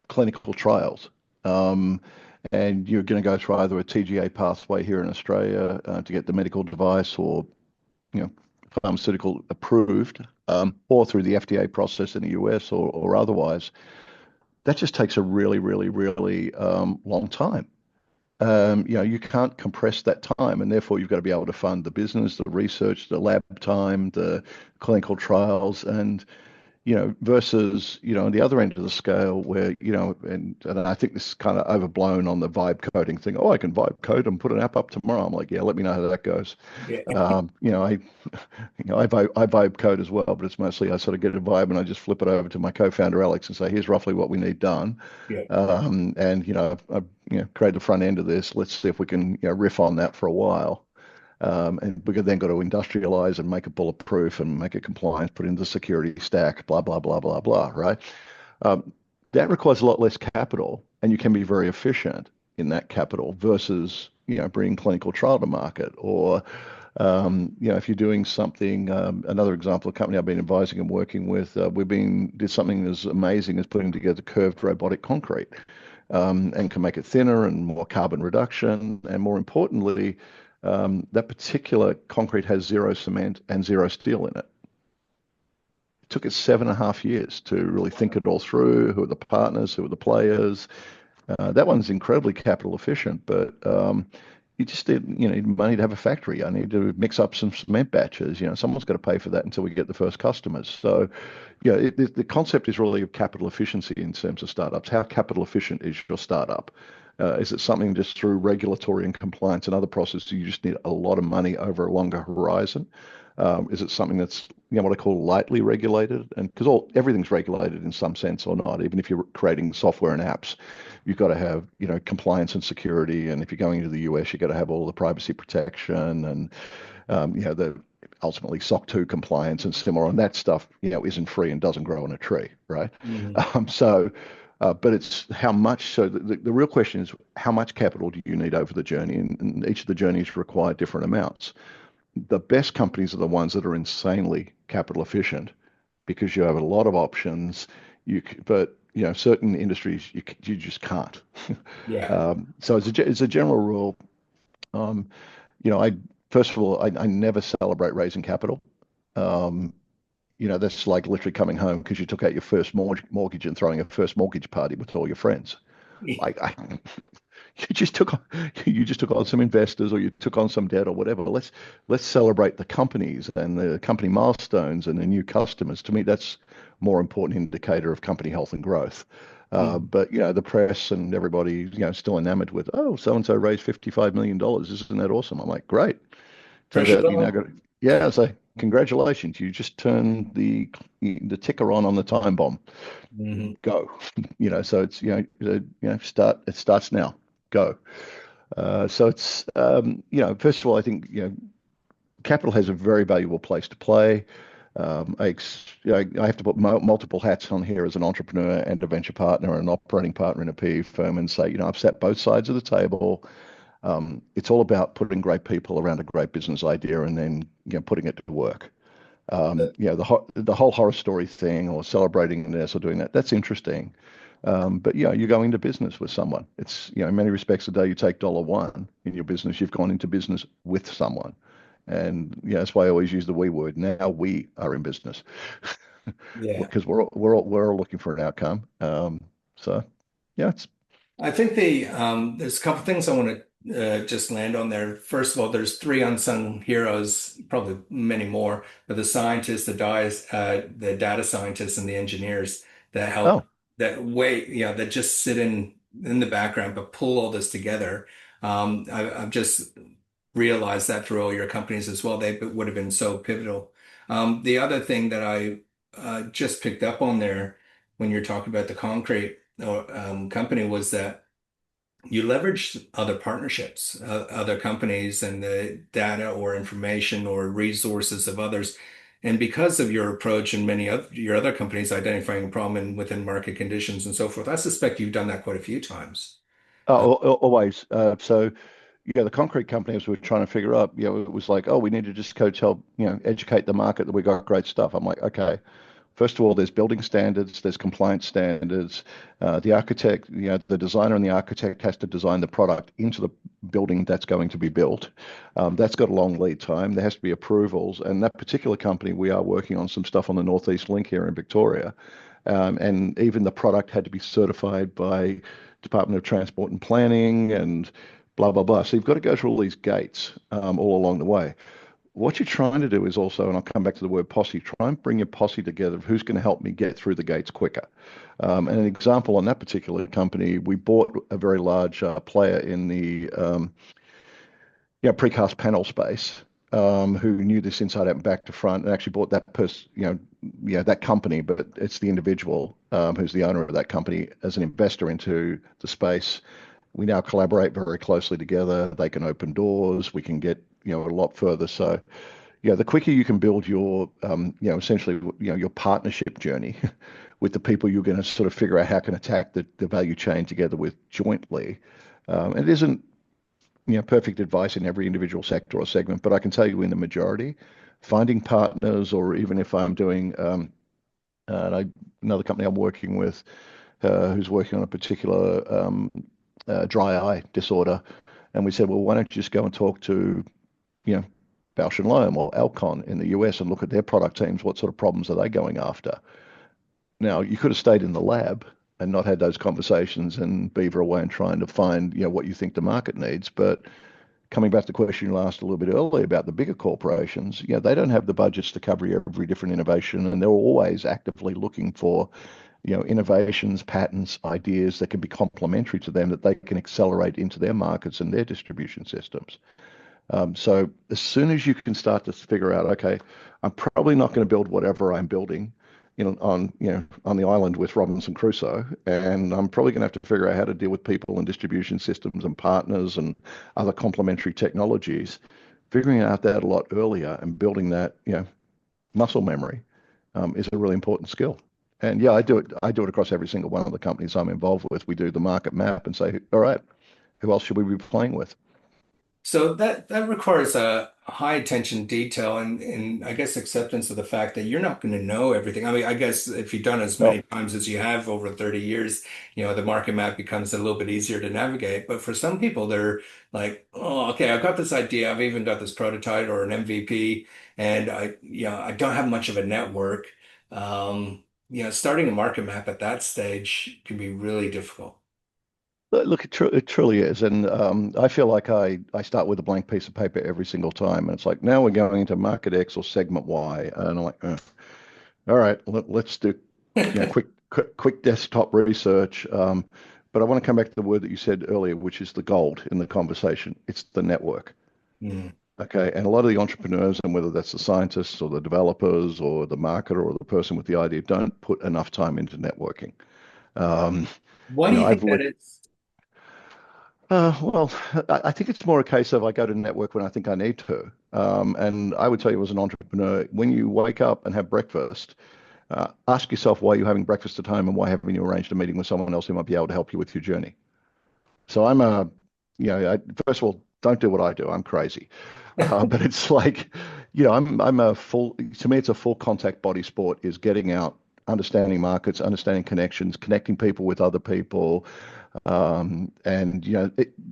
clinical trials, um, and you're going to go through either a TGA pathway here in Australia to get the medical device or you know pharmaceutical approved, or through the FDA process in the US or otherwise, that just takes a really, really, really long time. You can't compress that time, and therefore you've got to be able to fund the business, the research, the lab time, the clinical trials, and versus, on the other end of the scale where, and I think this is kind of overblown on the vibe coding thing. Oh, I can vibe code and put an app up tomorrow. I'm like, yeah, let me know how that goes. Yeah. Um, you know, I, I vibe code as well, but it's mostly I sort of get a vibe and I just flip it over to my co-founder Alex and say, here's roughly what we need done. Yeah. And I create the front end of this. Let's see if we can riff on that for a while. And we could then got to industrialize and make it bulletproof and make it compliant, put in the security stack, blah, blah, blah, blah, blah, right? Um, that requires a lot less capital, and you can be very efficient in that capital versus, bringing clinical trial to market. Or, if you're doing something, another example, a company I've been advising and working with, did something as amazing as putting together curved robotic concrete, and can make it thinner and more carbon reduction. And more importantly, that particular concrete has zero cement and zero steel in it. It took us 7.5 years to really think it all through. Who are the partners? Who are the players? That one's incredibly capital efficient, but you just need money to have a factory. I need to mix up some cement batches. Someone's got to pay for that until we get the first customers. So, the concept is really of capital efficiency in terms of startups. How capital efficient is your startup? Is it something just through regulatory and compliance and other processes you just need a lot of money over a longer horizon? Is it something that's what I call lightly regulated? And because everything's regulated in some sense or not, even if you're creating software and apps, you've got to have compliance and security. And if you're going into the US, you've got to have all the privacy protection and the ultimately SOC 2 compliance and similar. And that stuff isn't free and doesn't grow on a tree, right? Mhm. But it's how much. So the real question is how much capital do you need over the journey? And each of the journeys require different amounts. The best companies are the ones that are insanely capital efficient because you have a lot of options. But certain industries you just can't. Yeah. So as a general rule, um, I first of all I never celebrate raising capital. Um, that's like literally coming home because you took out your first mortgage and throwing a first mortgage party with all your friends. Like you just took on, you just took on some investors or you took on some debt or whatever. Let's celebrate the companies and the company milestones and the new customers. To me, that's more important indicator of company health and growth. Mhm. But the press and everybody still enamored with, oh, so and so raised $55 million. Isn't that awesome? I'm like, great. Turns Pressure out you now level. got, yeah. So congratulations, you just turned the ticker on the time bomb. Hmm. Go. So it's start. It starts now. Go. So it's first of all, I think capital has a very valuable place to play. I have to put multiple hats on here as an entrepreneur and a venture partner and an operating partner in a PE firm and say, I've sat both sides of the table. It's all about putting great people around a great business idea and then putting it to work. The whole horror story thing or celebrating this or doing that, that's interesting. But you're going into business with someone. It's, in many respects, the day you take dollar one in your business, you've gone into business with someone. And that's why I always use the we word. Now we are in business Yeah. because we're all looking for an outcome. So yeah, it's I think there's a couple things I want to just land on there. First of all, there's three unsung heroes, probably many more, but the data scientists and the engineers that help oh that just sit in the background but pull all this together. I've just realized that through all your companies as well, they would have been so pivotal. The other thing that I just picked up on there when you're talking about the concrete company was that you leverage other partnerships, other companies, and the data or information or resources of others. And because of your approach and many of your other companies identifying a problem within market conditions and so forth, I suspect you've done that quite a few times. Uh, always. So. the concrete companies were trying to figure out, it was like, oh, we need to just go tell, educate the market that we got great stuff. I'm like, okay, first of all, there's building standards, there's compliance standards. The architect, the designer and the architect has to design the product into the building that's going to be built. That's got a long lead time. There has to be approvals. And that particular company, we are working on some stuff on the Northeast Link here in Victoria. And even the product had to be certified by Department of Transport and Planning and blah, blah, blah. So you've got to go through all these gates all along the way. What you're trying to do is also, and I'll come back to the word posse, try and bring your posse together of who's going to help me get through the gates quicker. And an example on that particular company, we bought a very large player in the precast panel space, who knew this inside out and back to front, and actually bought that person, that company, but it's the individual who's the owner of that company as an investor into the space. We now collaborate very closely together. They can open doors. We can get a lot further. So the quicker you can build your essentially your partnership journey with the people you're going to sort of figure out how can attack the value chain together with jointly. It isn't perfect advice in every individual sector or segment, but I can tell you in the majority, finding partners, or even if I'm doing another company I'm working with, who's working on a particular dry eye disorder, and we said, well, why don't you just go and talk to Bausch and Lomb or Alcon in the US and look at their product teams. What sort of problems are they going after? Now, you could have stayed in the lab and not had those conversations and beaver away and trying to find, what you think the market needs. But coming back to the question you asked a little bit earlier about the bigger corporations, they don't have the budgets to cover every different innovation, and they're always actively looking for, innovations, patents, ideas that can be complementary to them that they can accelerate into their markets and their distribution systems. So as soon as you can start to figure out, okay, I'm probably not going to build whatever I'm building, on the island with Robinson Crusoe, and I'm probably going to have to figure out how to deal with people and distribution systems and partners and other complementary technologies. Figuring out that a lot earlier and building that, muscle memory, is a really important skill. And I do it. I do it across every single one of the companies I'm involved with. We do the market map and say, all right, who else should we be playing with? So that requires a high attention detail and I guess acceptance of the fact that you're not going to know everything. I mean, I guess if you've done as many No, times as you have over 30 years, the market map becomes a little bit easier to navigate. But for some people, they're like, oh, okay, I've got this idea. I've even got this prototype or an MVP, and I don't have much of a network. Starting a market map at that stage can be really difficult. look, it truly is. And I feel like I start with a blank piece of paper every single time. And it's like, now we're going into market X or segment Y. And I'm like, all right, let's do quick desktop research. But I want to come back to the word that you said earlier, which is the gold in the conversation. It's the network. Mm. Okay. And a lot of the entrepreneurs, and whether that's the scientists or the developers or the marketer or the person with the idea, don't put enough time into networking. Um, Why do you I've think that looked. is? Well, I think it's more a case of I go to network when I think I need to. And I would tell you as an entrepreneur, when you wake up and have breakfast, ask yourself why you're having breakfast at home and why haven't you arranged a meeting with someone else who might be able to help you with your journey. So first of all, don't do what I do. I'm crazy. But it's like, I'm a to me, it's a full contact body sport is getting out, understanding markets, understanding connections, connecting people with other people. And,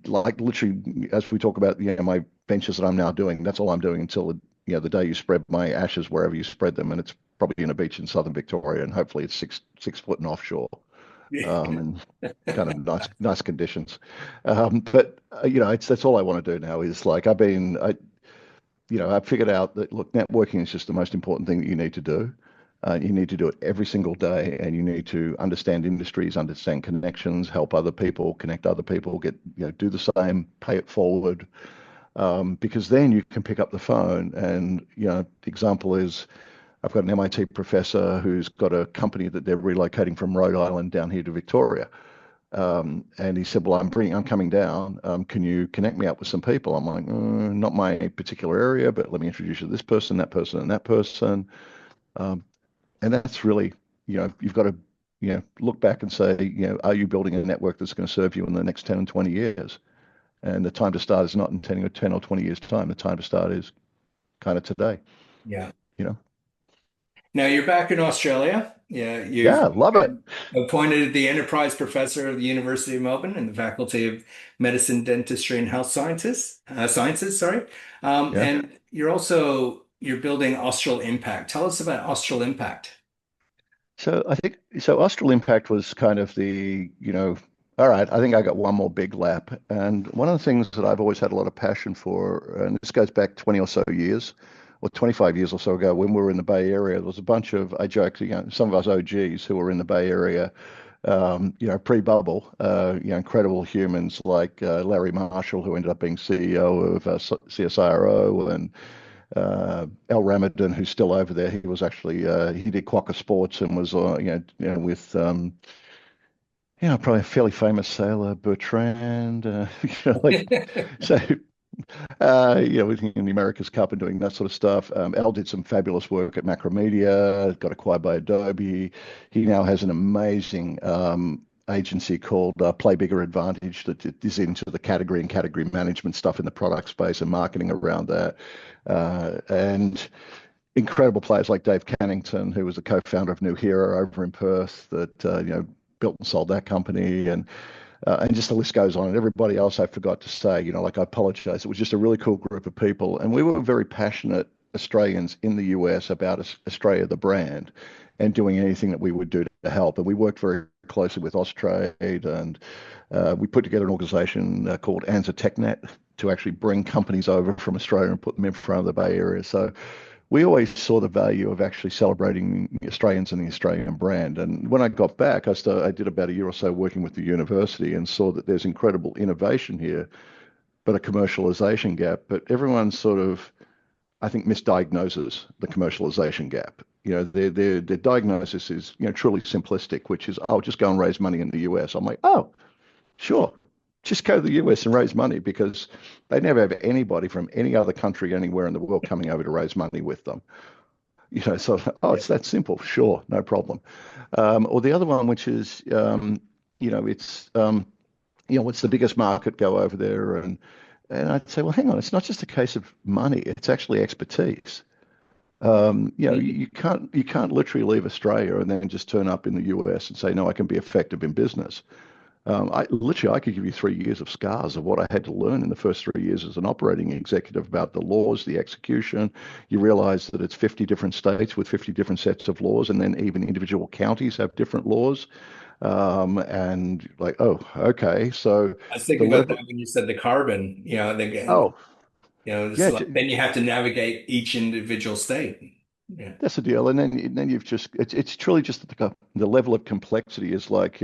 like literally, as we talk about, my ventures that I'm now doing, that's all I'm doing until, the day you spread my ashes wherever you spread them. And it's probably in a beach in southern Victoria. And hopefully it's 6 foot and offshore, and kind of nice conditions. But that's all I want to do now is like I've figured out that look, networking is just the most important thing that you need to do. You need to do it every single day, and you need to understand industries, understand connections, help other people, connect other people, do the same, pay it forward, because then you can pick up the phone. And the example is I've got an MIT professor who's got a company that they're relocating from Rhode Island down here to Victoria. And he said, well, I'm coming down. Can you connect me up with some people? I'm like, not my particular area, but let me introduce you to this person, that person, and that person. Um, and that's really, you've got to, look back and say, are you building a network that's going to serve you in the next 10 and 20 years? And the time to start is not in 10 or 20 years' time. The time to start is kind of today, Yeah. you know? Now you're back in Australia. Yeah, you've Yeah, love it. been appointed the Enterprise Professor of the University of Melbourne in the Faculty of Medicine, Dentistry, and Health Sciences, sorry. Yeah. And you're building Austral Impact. Tell us about Austral Impact. So I think so. Austral Impact was kind of all right, I think I got one more big lap. And one of the things that I've always had a lot of passion for, and this goes back 20 or so years, or 25 years or so ago, when we were in the Bay Area, there was a bunch of, I joke, some of us OGs who were in the Bay Area, pre-bubble, incredible humans like Larry Marshall, who ended up being CEO of CSIRO, and Al Ramadan, who's still over there. He was actually he did Quokka Sports and was with probably a fairly famous sailor, Bertrand. Like so. In the America's Cup and doing that sort of stuff. Al did some fabulous work at Macromedia, got acquired by Adobe. He now has an amazing agency called Play Bigger Advantage that is into the category and category management stuff in the product space and marketing around that. And incredible players like Dave Cannington, who was a co-founder of New Hero over in Perth, that built and sold that company, and just the list goes on. And everybody else I forgot to say, like I apologize. It was just a really cool group of people, and we were very passionate Australians in the US about Australia, the brand, and doing anything that we would do to help. And we worked very closely with Austrade, and we put together an organization called ANZA TechNet to actually bring companies over from Australia and put them in front of the Bay Area. So we always saw the value of actually celebrating Australians and the Australian brand. And when I got back, I did about a year or so working with the university and saw that there's incredible innovation here, but a commercialization gap. But everyone sort of, I think, misdiagnoses the commercialization gap. Their diagnosis is, truly simplistic, which is, I'll just go and raise money in the US. I'm like, oh, sure. Just go to the US and raise money, because they never have anybody from any other country anywhere in the world coming over to raise money with them. So, oh, Yeah. it's that simple. Sure, no problem. Or the other one, which is, it's, what's the biggest market, go over there. And I'd say, well, hang on, it's not just a case of money, it's actually expertise. You can't literally leave Australia and then just turn up in the US and say, no, I can be effective in business. I could give you 3 years of scars of what I had to learn in the first 3 years as an operating executive about the laws, the execution. You realize that it's 50 different states with 50 different sets of laws, and then even individual counties have different laws. And like, oh, okay. So I was the thinking about level, that when you said the carbon, oh, it's yeah, like, then you have to navigate each individual state. Yeah. that's the deal. And then you've just, it's truly just the level of complexity is like,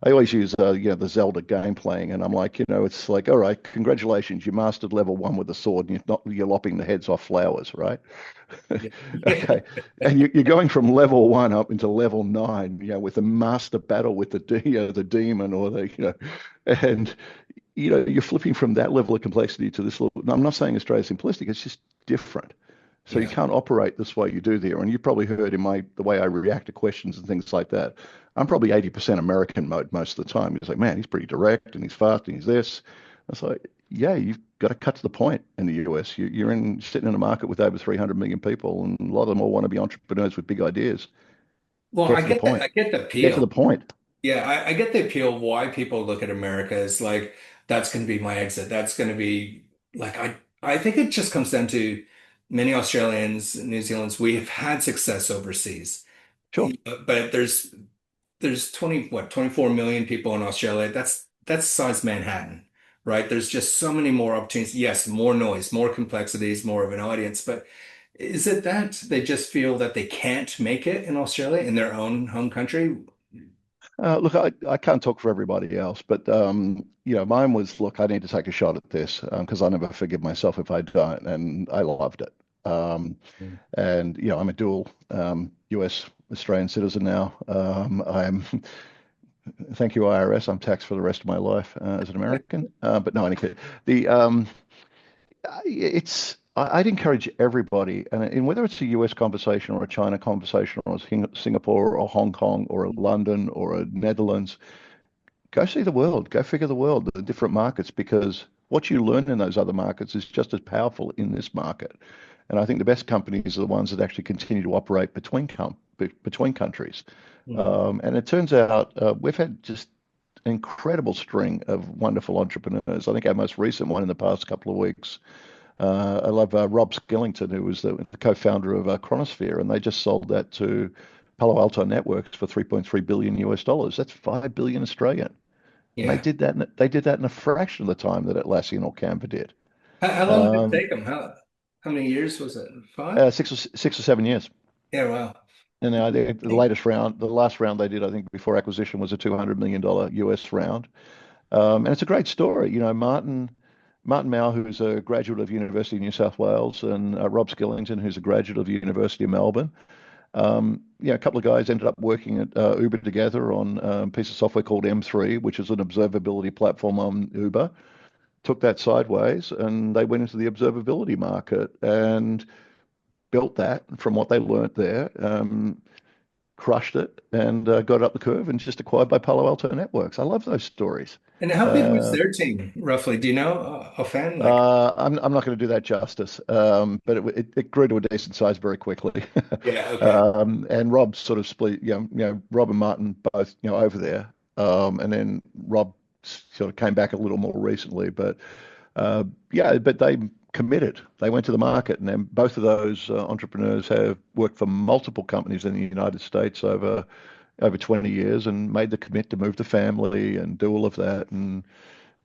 I always use the Zelda game playing, and I'm like, it's like, all right, congratulations, you mastered level 1 with the sword, and you're lopping the heads off flowers, right? Yeah. Okay, and you're going from level 1 up into level 9, with a master battle with the demon, or and you're flipping from that level of complexity to this level. I'm not saying Australia's simplistic; it's just different. So you Yeah. can't operate this way you do there. And you probably heard in the way I react to questions and things like that. I'm probably 80% American mode most of the time. It's like, man, he's pretty direct and he's fast and he's this. It's like, yeah, you've got to cut to the point in the US. You're sitting in a market with over 300 million people, and a lot of them all want to be entrepreneurs with big ideas. Well, Get I to the get that. point. I get the Get to appeal. the point. Yeah, I get the appeal of why people look at America as like, that's going to be my exit. That's going to be like, I think it just comes down to many Australians, New Zealanders, we have had success overseas. Sure. But there's 24 million people in Australia. That's size Manhattan, right? There's just so many more opportunities. Yes, more noise, more complexities, more of an audience, but is it that they just feel that they can't make it in Australia in their own home country? Look, I can't talk for everybody else, but mine was, look, I need to take a shot at this because I never forgive myself if I don't, and I loved it. Mm. And I'm a dual U.S. Australian citizen now. I'm thank you IRS. I'm taxed for the rest of my life as an American. But no, any kid. The it's I'd encourage everybody, and whether it's a US conversation or a China conversation or a Singapore or Hong Kong or a London or a Netherlands, go see the world, go figure the world, the different markets, because what you learn in those other markets is just as powerful in this market. And I think the best companies are the ones that actually continue to operate between countries. Mhm. And it turns out we've had just an incredible string of wonderful entrepreneurs. I think our most recent one in the past couple of weeks, I love Rob Skillington, who was the co-founder of Chronosphere, and they just sold that to Palo Alto Networks for 3.3 billion US dollars. That's 5 billion Australian. And Yeah. they did that in a fraction of the time that Atlassian or Canva did. How long did it Um, take them? How many years was it? Five? 6 or 7 years. Yeah, wow. And the latest round, the last round they did, I think, before acquisition was a $200 million US round. And it's a great story. Martin Mao, who's a graduate of University of New South Wales, and Rob Skillington, who's a graduate of the University of Melbourne. A couple of guys ended up working at Uber together on a piece of software called M3, which is an observability platform on Uber. Took that sideways, and they went into the observability market and built that from what they learned there. Crushed it and got up the curve and just acquired by Palo Alto Networks. I love those stories. And how big was Uh, their team, roughly? Do you know, offhand? Like, I'm not going to do that justice, but it grew to a decent size very quickly. yeah, okay. And Rob sort of split, Rob and Martin both, over there. And then Rob sort of came back a little more recently, but but they committed. They went to the market, and then both of those entrepreneurs have worked for multiple companies in the United States over 20 years and made the commit to move the family and do all of that, and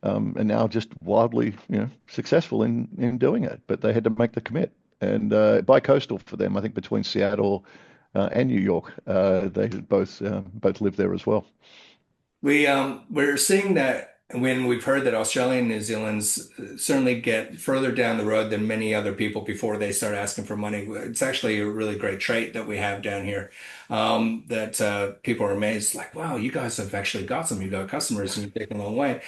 now just wildly, successful in doing it. But they had to make the commit, and bi-coastal for them, I think between Seattle and New York, they both live there as well. We're seeing that when we've heard that Australia and New Zealand's certainly get further down the road than many other people before they start asking for money. It's actually a really great trait that we have down here. That people are amazed, like, wow, you guys have actually got some, you got customers and you've taken a long way.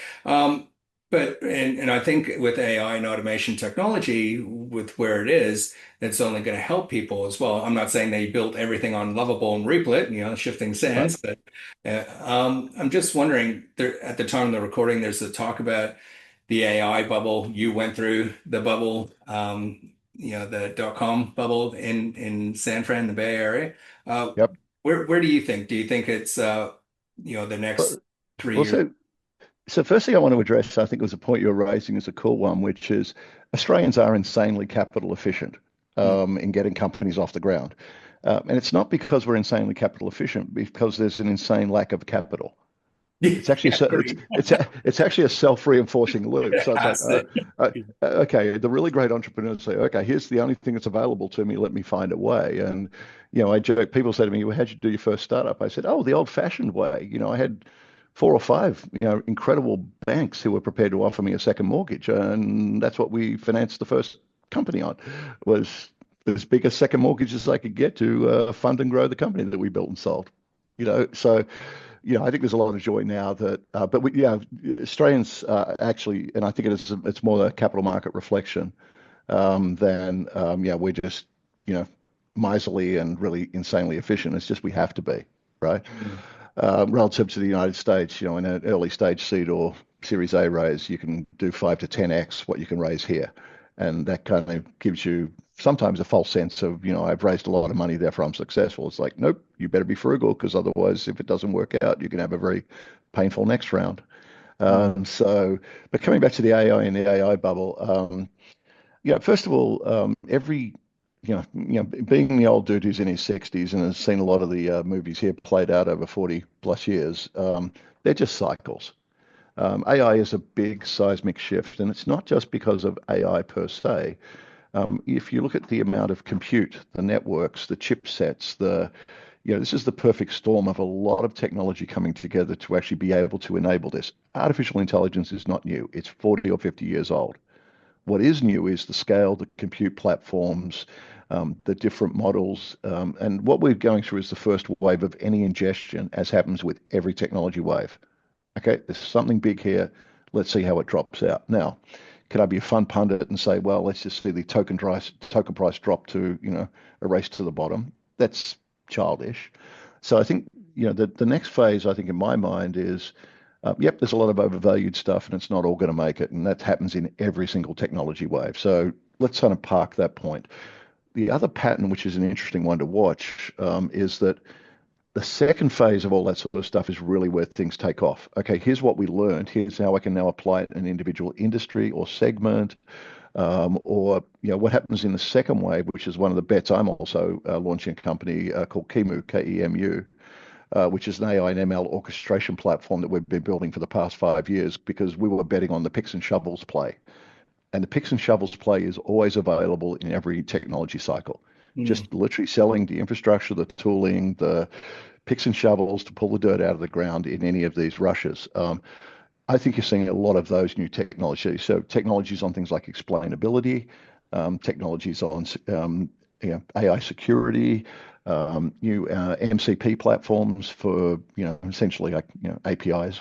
But I think with AI and automation technology, with where it is, it's only going to help people as well. I'm not saying they built everything on Lovable and Replit, shifting Right. sands, but I'm just wondering, there, at the time of the recording, there's a talk about the AI bubble. You went through the bubble, the dot-com bubble in San Fran, the Bay Area. Uh, Yep. where do you think? Do you think it's the next Well, 3 years? so first thing I want to address, I think, was a point you're raising, is a cool one, which is Australians are insanely capital efficient Hmm. in getting companies off the ground. And it's not because we're insanely capital efficient, because there's an insane lack of capital. It's actually Yeah, pretty. it's actually a self-reinforcing loop. It So it's like, has to. okay, the really great entrepreneurs say, okay, here's the only thing that's available to me. Let me find a way. And I joke. People say to me, "Well, how'd you do your first startup?" I said, "Oh, the old-fashioned way. I had 4 or 5, incredible banks who were prepared to offer me a second mortgage, and that's what we financed the first company on, was as big a second mortgage as I could get to fund and grow the company that we built and sold." So I think there's a lot of joy now that, but Australians actually, and I think it's more a capital market reflection than, we're just, miserly and really insanely efficient. It's just we have to be, right? Mm. Relative to the United States, in an early stage seed or Series A raise, you can do 5 to 10x what you can raise here. And that kind of gives you sometimes a false sense of, I've raised a lot of money, therefore I'm successful. It's like, nope, you better be frugal, because otherwise, if it doesn't work out, you can have a very painful next round. Mm. But coming back to the AI and the AI bubble, first of all, being the old dude who's in his 60s and has seen a lot of the movies here played out over 40 plus years, they're just cycles. AI is a big seismic shift, and it's not just because of AI per se. If you look at the amount of compute, the networks, the chipsets, this is the perfect storm of a lot of technology coming together to actually be able to enable this. Artificial intelligence is not new. It's 40 or 50 years old. What is new is the scale, the compute platforms, the different models. And what we're going through is the first wave of any ingestion, as happens with every technology wave. Okay, there's something big here. Let's see how it drops out. Now, can I be a fun pundit and say, well, let's just see the token price drop to, a race to the bottom? That's childish. So I think, the next phase, I think, in my mind is Yep, there's a lot of overvalued stuff, and it's not all going to make it, and that happens in every single technology wave. So let's kind of park that point. The other pattern, which is an interesting one to watch, is that the second phase of all that sort of stuff is really where things take off. Okay, here's what we learned. Here's how I can now apply it in an individual industry or segment, or what happens in the second wave, which is one of the bets. I'm also launching a company called Kemu, Kemu, which is an AI and ML orchestration platform that we've been building for the past 5 years because we were betting on the picks and shovels play. And the picks and shovels play is always available in every technology cycle. Mm. Just literally selling the infrastructure, the tooling, the picks and shovels to pull the dirt out of the ground in any of these rushes. I think you're seeing a lot of those new technologies. So technologies on things like explainability, technologies on AI security, new MCP platforms for essentially like APIs,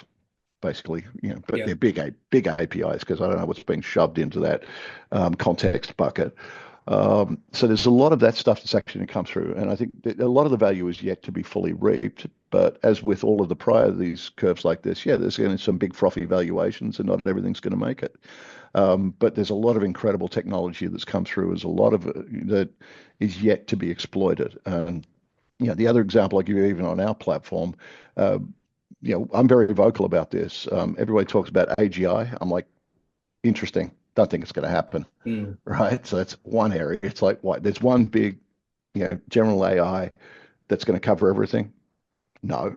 basically, but Yeah. they're big APIs because I don't know what's being shoved into that context bucket. So there's a lot of that stuff that's actually going to come through, and I think that a lot of the value is yet to be fully reaped. But as with all of the prior these curves like this, yeah, there's going to be some big frothy valuations, and not everything's going to make it. But there's a lot of incredible technology that's come through. There's a lot of that is yet to be exploited. And the other example I give you, even on our platform, uh, I'm very vocal about this. Everybody talks about AGI. I'm like, interesting. Don't think it's going to happen, Mm. right? So that's one area. It's like, what? There's one big, general AI that's going to cover everything. No,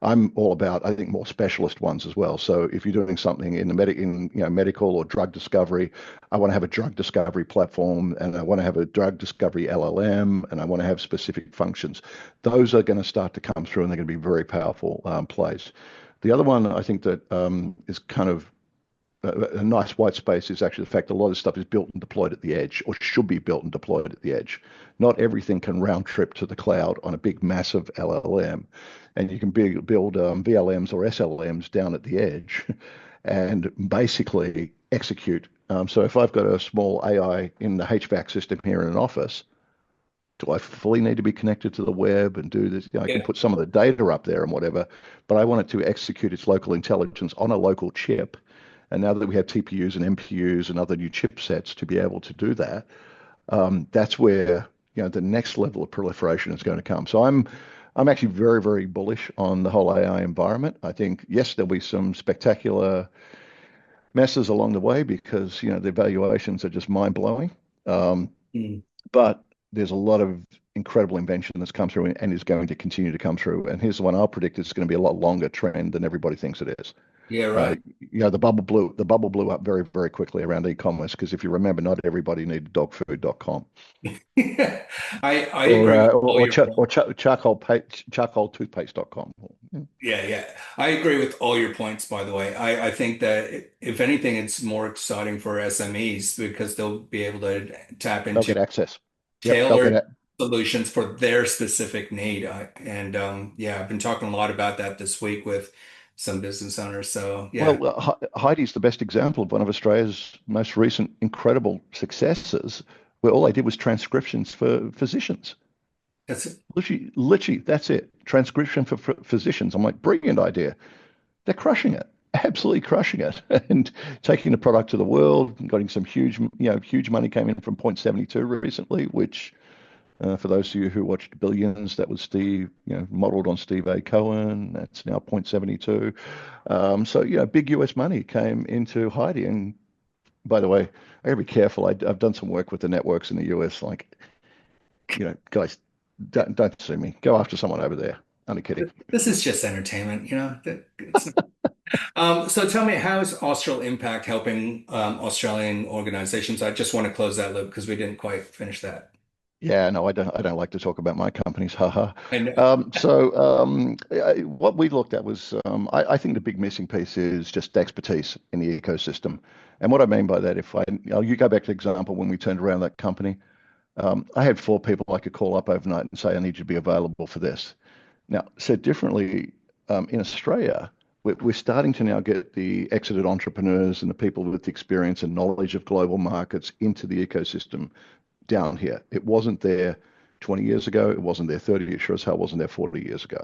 I'm all about, I think, more specialist ones as well. So if you're doing something in the medical or drug discovery, I want to have a drug discovery platform, and I want to have a drug discovery LLM, and I want to have specific functions. Those are going to start to come through, and they're going to be very powerful plays. The other one I think that is kind of a nice white space is actually the fact that a lot of stuff is built and deployed at the edge, or should be built and deployed at the edge. Not everything can round trip to the cloud on a big, massive LLM, and you can build VLMs or SLMs down at the edge, and basically execute. So if I've got a small AI in the HVAC system here in an office, do I fully need to be connected to the web and do this? I can Yeah. put some of the data up there and whatever, but I want it to execute its local intelligence on a local chip. And now that we have TPUs and MPUs and other new chipsets to be able to do that, that's where the next level of proliferation is going to come. So I'm actually very, very bullish on the whole AI environment. I think yes, there'll be some spectacular messes along the way because the valuations are just mind blowing. Um, Mm. but there's a lot of incredible invention that's come through and is going to continue to come through. And here's the one I'll predict: it's going to be a lot longer trend than everybody thinks it is. Yeah. Uh, Right. the bubble blew up very, very quickly around e-commerce because if you remember, not everybody needed dogfood.com I or agree uh, with or, all or, your ch- or points. ch- charcoal charcoal toothpaste.com. Yeah, yeah. I agree with all your points, by the way. I think that if anything, it's more exciting for SMEs because they'll be able to tap They'll into get access. Yep, they'll get tailored it. solutions for their specific need. And yeah, I've been talking a lot about that this week with some business owners. So yeah, Well, Heidi's the best example of one of Australia's most recent incredible successes, where all they did was transcriptions for physicians. that's Literally, that's it. Transcription for physicians. I'm like, brilliant idea. They're crushing it, absolutely crushing it, and taking the product to the world. Getting some huge money came in from Point 72 recently, which, for those of you who watched Billions, that was Steve, modeled on Steve A. Cohen. That's now Point 72. So, big US money came into Heidi. And by the way, I gotta be careful. I've done some work with the networks in the US. Like, guys, don't sue me. Go after someone over there. Only kidding. this is just entertainment, It's so tell me, how is Austral Impact helping Australian organizations? I just want to close that loop because we didn't quite finish that. Yeah, no, I don't like to talk about my companies, haha. And What we looked at was, I think the big missing piece is just expertise in the ecosystem. And what I mean by that, you go back to the example when we turned around that company, I had four people I could call up overnight and say, I need you to be available for this. Now, said differently, in Australia, we're starting to now get the exited entrepreneurs and the people with experience and knowledge of global markets into the ecosystem down here. It wasn't there 20 years ago. It wasn't there 30. It sure as hell wasn't there 40 years ago.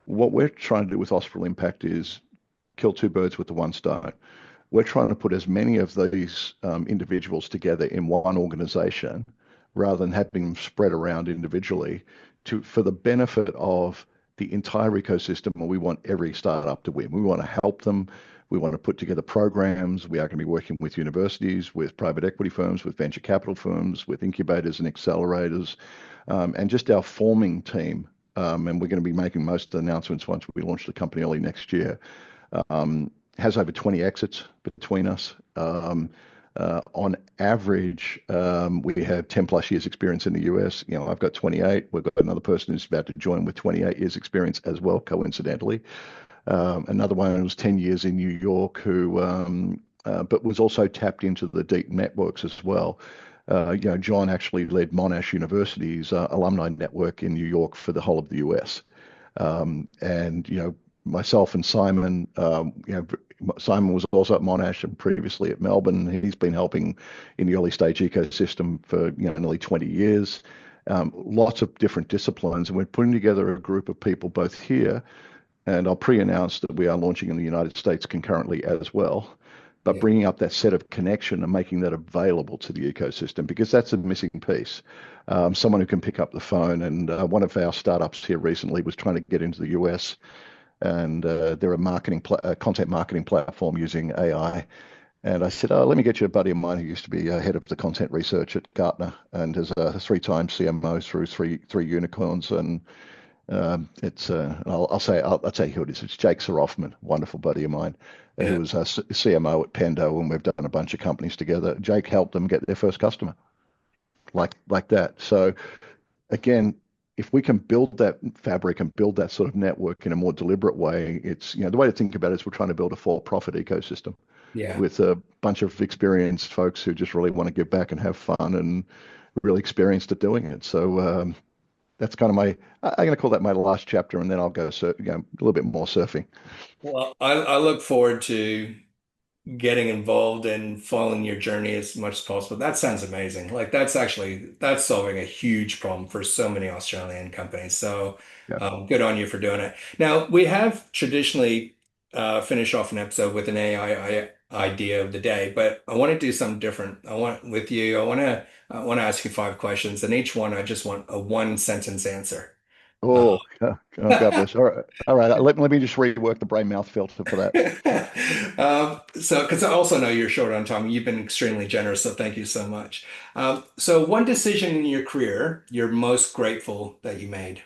What we're trying to do with Hospital Impact is kill two birds with the one stone. We're trying to put as many of these individuals together in one organization rather than having them spread around individually for the benefit of the entire ecosystem. And we want every startup to win. We want to help them. We want to put together programs. We are going to be working with universities, with private equity firms, with venture capital firms, with incubators and accelerators, and just our forming team. And we're going to be making most of the announcements once we launch the company early next year. Has over 20 exits between us. On average, we have 10 plus years experience in the US. I've got 28. We've got another person who's about to join with 28 years experience as well, coincidentally. Another one was 10 years in New York but was also tapped into the deep networks as well. John actually led Monash University's alumni network in New York for the whole of the US. And myself and Simon, Simon was also at Monash and previously at Melbourne. He's been helping in the early stage ecosystem for nearly 20 years. Lots of different disciplines, and we're putting together a group of people both here, and I'll pre-announce that we are launching in the United States concurrently as well, but bringing up that set of connection and making that available to the ecosystem, because that's a missing piece. Someone who can pick up the phone, and one of our startups here recently was trying to get into the US, and they're a content marketing platform using AI. And I said, let me get you a buddy of mine who used to be head of the content research at Gartner and is a 3-time CMO through three unicorns. And I'll say who it is. It's Jake Soroffman, wonderful buddy of mine, who was a CMO at Pendo, and we've done a bunch of companies together. Jake helped them get their first customer, like that. So again, if we can build that fabric and build that sort of network in a more deliberate way, it's the way to think about it is we're trying to build a for-profit ecosystem with a bunch of experienced folks who just really want to give back and have fun and really experienced at doing it. So that's kind of I'm going to call that my last chapter, and then I'll go a little bit more surfing. Well, I look forward to getting involved and following your journey as much as possible. That sounds amazing. Like that's solving a huge problem for so many Australian companies. So good on you for doing it. Now, we have traditionally finished off an episode with an AI idea of the day, but I want to do something different. I want to ask you 5 questions, and each one I just want a 1-sentence answer. Oh, God bless. All right. Let me just rework the brain mouth filter for that. So, because I also know you're short on time, you've been extremely generous, so thank you so much. So, one decision in your career you're most grateful that you made?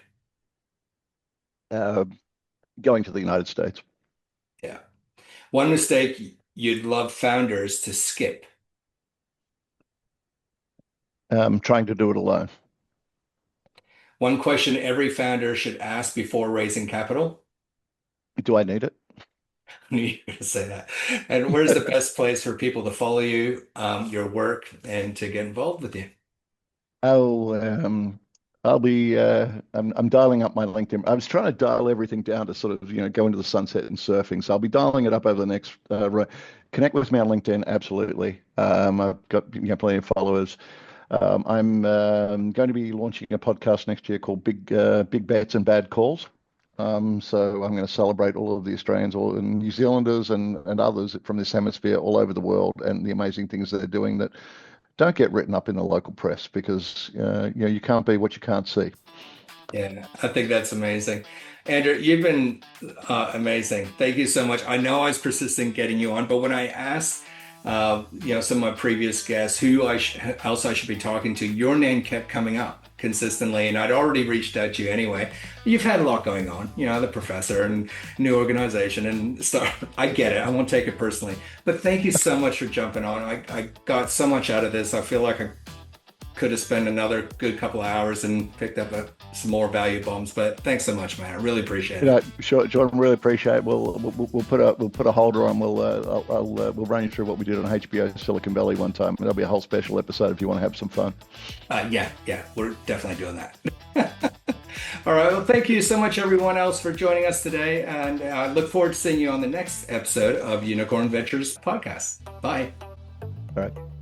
Going to the United States. Yeah. One mistake you'd love founders to skip? Trying to do it alone. One question every founder should ask before raising capital? Do I need it? I knew you were going to say that. And where's the best place for people to follow you, your work, and to get involved with you? I'll be. I'm dialing up my LinkedIn. I was trying to dial everything down to sort of go into the sunset and surfing. So I'll be dialing it up over the next. Connect with me on LinkedIn, absolutely. I've got plenty of followers. I'm going to be launching a podcast next year called Big Bets and Bad Calls. So I'm going to celebrate all of the Australians, all and New Zealanders, and others from this hemisphere all over the world, and the amazing things they're doing that don't get written up in the local press, because you can't be what you can't see. Yeah, I think that's amazing. Andrew, you've been amazing. Thank you so much. I know I was persistent getting you on, but when I asked some of my previous guests who else I should be talking to, your name kept coming up consistently, and I'd already reached out to you anyway. You've had a lot going on, the professor and new organization and stuff. I get it. I won't take it personally, but thank you so much for jumping on. I got so much out of this. I feel like I could have spent another good couple of hours and picked up some more value bombs, but thanks so much, man. I really appreciate it. Sure, John, really appreciate it. We'll put a holder on. We'll run you through what we did on HBO Silicon Valley one time. There'll be a whole special episode if you want to have some fun. Yeah, we're definitely doing that. All right. Well, thank you so much, everyone else, for joining us today, and I look forward to seeing you on the next episode of Unicorn Ventures podcast. Bye. All right.